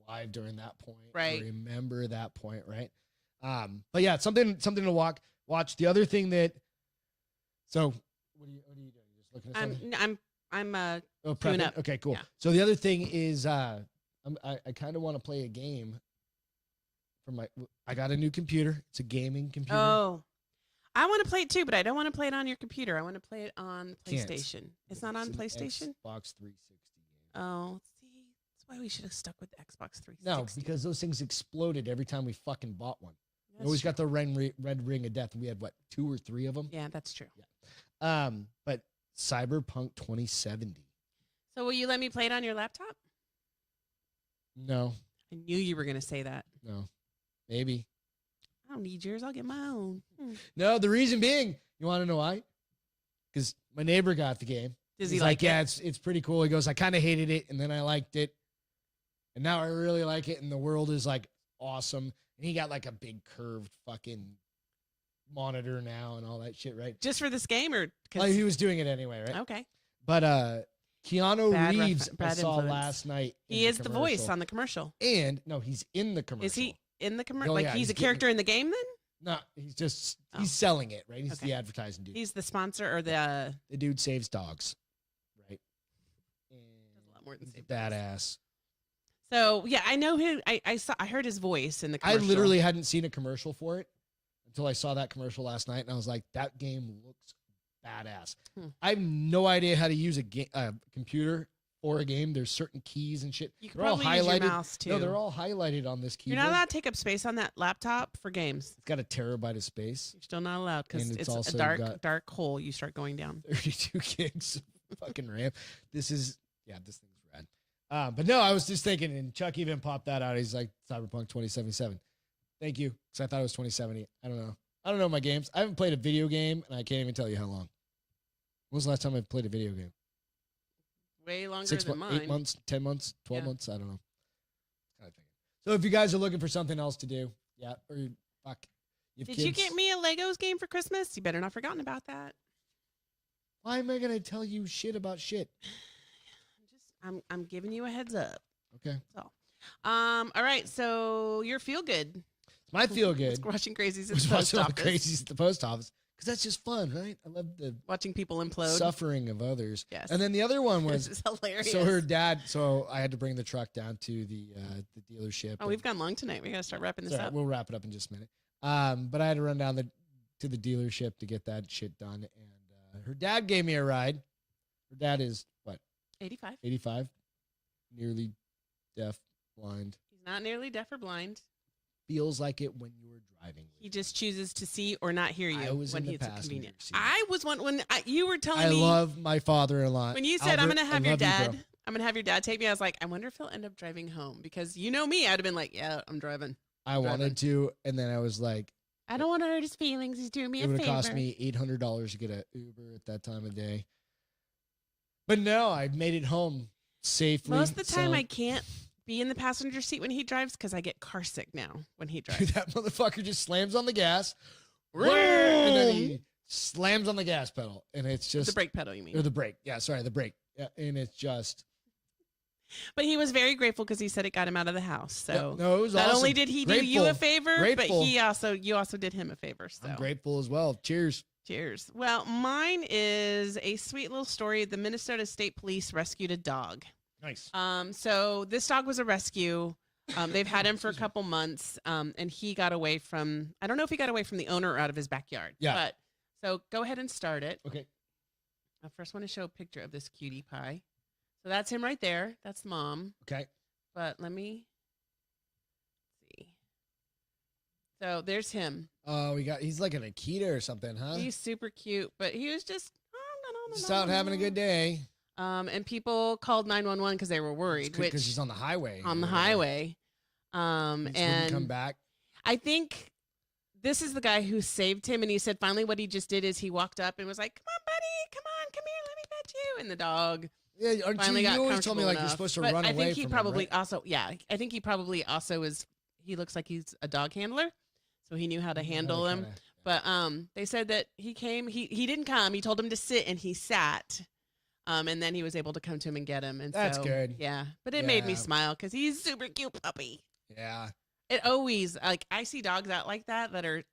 alive during that point. Right. Or remember that point, right? But yeah, something to watch. The other thing that, so what are you doing? You just looking at something? I'm Oh, queuing prepping? up. Okay, cool. Yeah. So the other thing is, I kind of want to play a game I got a new computer. It's a gaming computer. Oh, I want to play it too, but I don't want to play it on your computer. I want to play it on Can't. PlayStation. It's not on an PlayStation? Xbox 360 game. Oh, see, that's why we should have stuck with the Xbox 360. No, because those things exploded every time we fucking bought one. We That's always true. got the red ring of death. We had, 2 or 3 of them? Yeah, that's true. But Cyberpunk 2070. So will you let me play it on your laptop? No, I knew you were going to say that. no, maybe. I don't need yours. I'll get my own. No, the reason being, you want to know why? Because my neighbor got the game. Does He's he like it? Yeah, it's pretty cool. He goes, I kind of hated it, and then I liked it, and now I really like it, and the world is like awesome. And he got like a big curved fucking monitor now and all that shit, right? Just for this game, or Well, he was doing it anyway, right? okay? But Keanu Bad Reeves, I bad saw influence. last night. in He is the voice commercial. on the commercial. And no, he's in the commercial. Is he in the commercial? Oh, Like yeah, he's he's a character in the game then? No, he's just Oh. he's selling it, right? He's Okay. the advertising dude. He's the sponsor or the The dude saves dogs, right? And does a lot more than he's save badass. So yeah, I know him. I heard his voice in the commercial. I literally hadn't seen a commercial for it until I saw that commercial last night, and I was like, that game looks badass. I have no idea how to use a computer or a game. There's certain keys and shit. You could They're all probably use highlighted. your mouse too. No, they're all highlighted on this You're keyboard. not allowed to take up space on that laptop for games. It's got a terabyte of space. You're still not allowed because And it's it's also a dark, got- dark hole. You start going down. 32 gigs of fucking RAM. This thing's rad. But no, I was just thinking, and Chuck even popped that out. He's like, Cyberpunk 2077. Thank you, because I thought it was 2070. I don't know my games. I haven't played a video game, and I can't even tell you how long. When was the last time I played a video game? Way longer 6 than months, mine. 8 months, 10 months, 12 Yeah. months? I don't know. Kind of thinking. So if you guys are looking for something else to do, yeah, or fuck. Did you get me a Legos game for Christmas? You better not forgotten about that. Why am I going to tell you shit about shit? I'm giving you a heads up. Okay. All right. So you're feel good. My feel good. Watching crazies at was the post watching all the office. crazies at the post office, because that's just fun, right? I love the Watching people implode. suffering of others. Yes. And then the other one This was is hilarious. so her dad. So I had to bring the truck down to the dealership. Oh, we've gone long tonight. We got to start wrapping this Sorry, up. we'll wrap it up in just a minute. But I had to run down to the dealership to get that shit done. And her dad gave me a ride. Her dad is what? 85. 85, nearly deaf, blind. He's not nearly deaf or blind. Feels like it when you were driving. He just chooses to see or not hear you I was when in the he's passenger convenient. seat. I was one when you were telling I me love my father-in-law. when you said I'm Albert, gonna I have your love you, bro. dad. I'm gonna have your dad take me. I was like, I wonder if he'll end up driving home because you know me. I'd have been like, yeah, I'm driving. I wanted to, and then I was like, I don't want to hurt his feelings. He's doing me it a would favor. have cost me $800 to get an Uber at that time of day. But no, I made it home safely. Most of the time, so- I can't be in the passenger seat when he drives because I get car sick now when he Dude, drives. that motherfucker just slams on the gas, and then he slams on the gas pedal, and it's just The brake pedal, you mean? or the brake. Yeah, sorry, the brake. and it's just. But he was very grateful because he said it got him out of the house. So no, it was not awesome. only did he do you a favor, but you also did him a favor. So I'm grateful as well. Cheers. Cheers. Well, mine is a sweet little story. The Minnesota State Police rescued a dog. Nice. So this dog was a rescue. They've had him for a couple months, and he got away from. I don't know if he got away from the owner or out of his backyard. Yeah. But so go ahead and start it. Okay. I first want to show a picture of this cutie pie. So that's him right there. That's mom. Okay. But let me see. So there's him. Oh, he's like an Akita or something, huh? He's super cute, but he was just out having a good day. And people called 911 because they were worried. Because he's on the highway. On the highway. And come back. I think this is the guy who saved him, and he said finally what he just did is he walked up and was like, "Come on, buddy, come here, let me pet you." And the dog. Yeah, finally got you always comfortable told me like enough. you're supposed to but run I away think he from probably him, right? also, I think he probably also is. He looks like he's a dog handler, so he knew how to handle him. But they said that he came. He didn't come. He told him to sit, and he sat. And then he was able to come to him and get him. And that's so, good. Yeah, but it made me smile because he's a super cute puppy. Yeah. It always I see dogs out like that are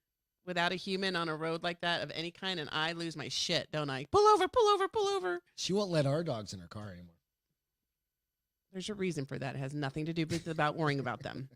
without a human on a road like that of any kind, and I lose my shit, don't I? Pull over, pull over, pull over. She won't let our dogs in her car anymore. There's a reason for that. It has nothing to do with about worrying about them.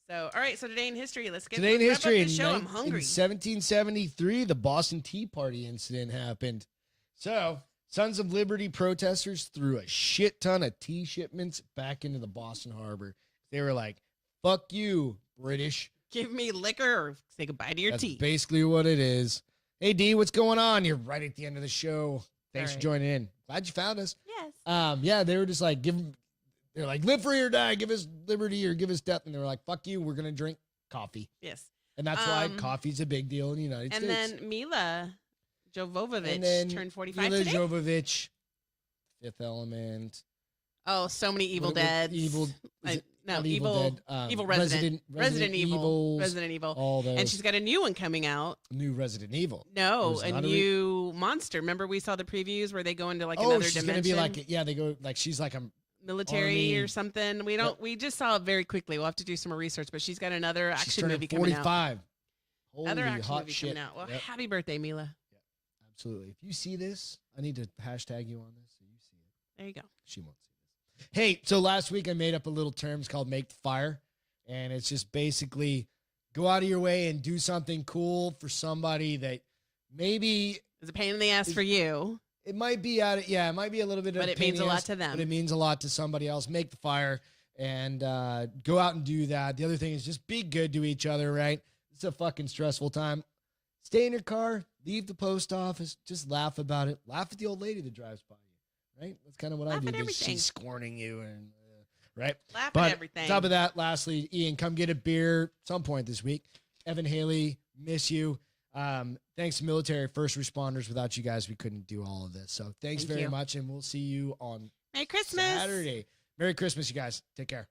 So, all right. So today in history, let's today in history. The show. I'm hungry. In 1773, the Boston Tea Party incident happened. So, Sons of Liberty protesters threw a shit ton of tea shipments back into the Boston Harbor. They were like, "Fuck you, British. Give me liquor or say goodbye to your That's tea." basically what it is. Hey, D, what's going on? You're right at the end of the show. Thanks for joining in. Glad you found us. Yes. Yeah, they were just like, they're like, live free or die, give us liberty or give us death. And they were like, fuck you, we're going to drink coffee. Yes. And that's why coffee's a big deal in the United States. And then Mila Jovovich turned 45 Mila today. Jovovich, Fifth Element. Oh, so many Evil Dead. Evil Resident. Resident Evil. All those. And she's got a new one coming out. New Resident Evil. No, a new monster. Remember we saw the previews where they go into like another she's dimension? Gonna be like, they go like she's like a military army. or something. We just saw it very quickly. We'll have to do some more research, but she's got another action turning movie coming 45. out. Holy Another action hot movie shit. coming out. Well, happy birthday, Mila. Yep. Absolutely. If you see this, I need to hashtag you on this so you see it. There you go. She won't see this. Hey, so last week I made up a little term. It's called Make the Fire. And it's just basically go out of your way and do something cool for somebody that maybe it's a pain in the ass for you. It might be it might be a little bit of but it means a lot to them. But it means a lot to somebody else. Make the fire and go out and do that. The other thing is just be good to each other, right? It's a fucking stressful time. Stay in your car, leave the post office, just laugh about it. Laugh at the old lady that drives by you, right? That's kind of what I do. She's scorning you and right? Laugh at everything. On top of that, lastly, Ian, come get a beer some point this week. Evan Haley, miss you. Thanks to military first responders. Without you guys, we couldn't do all of this. So thanks very much, and we'll see you on Merry Christmas. Saturday. Merry Christmas, you guys. Take care.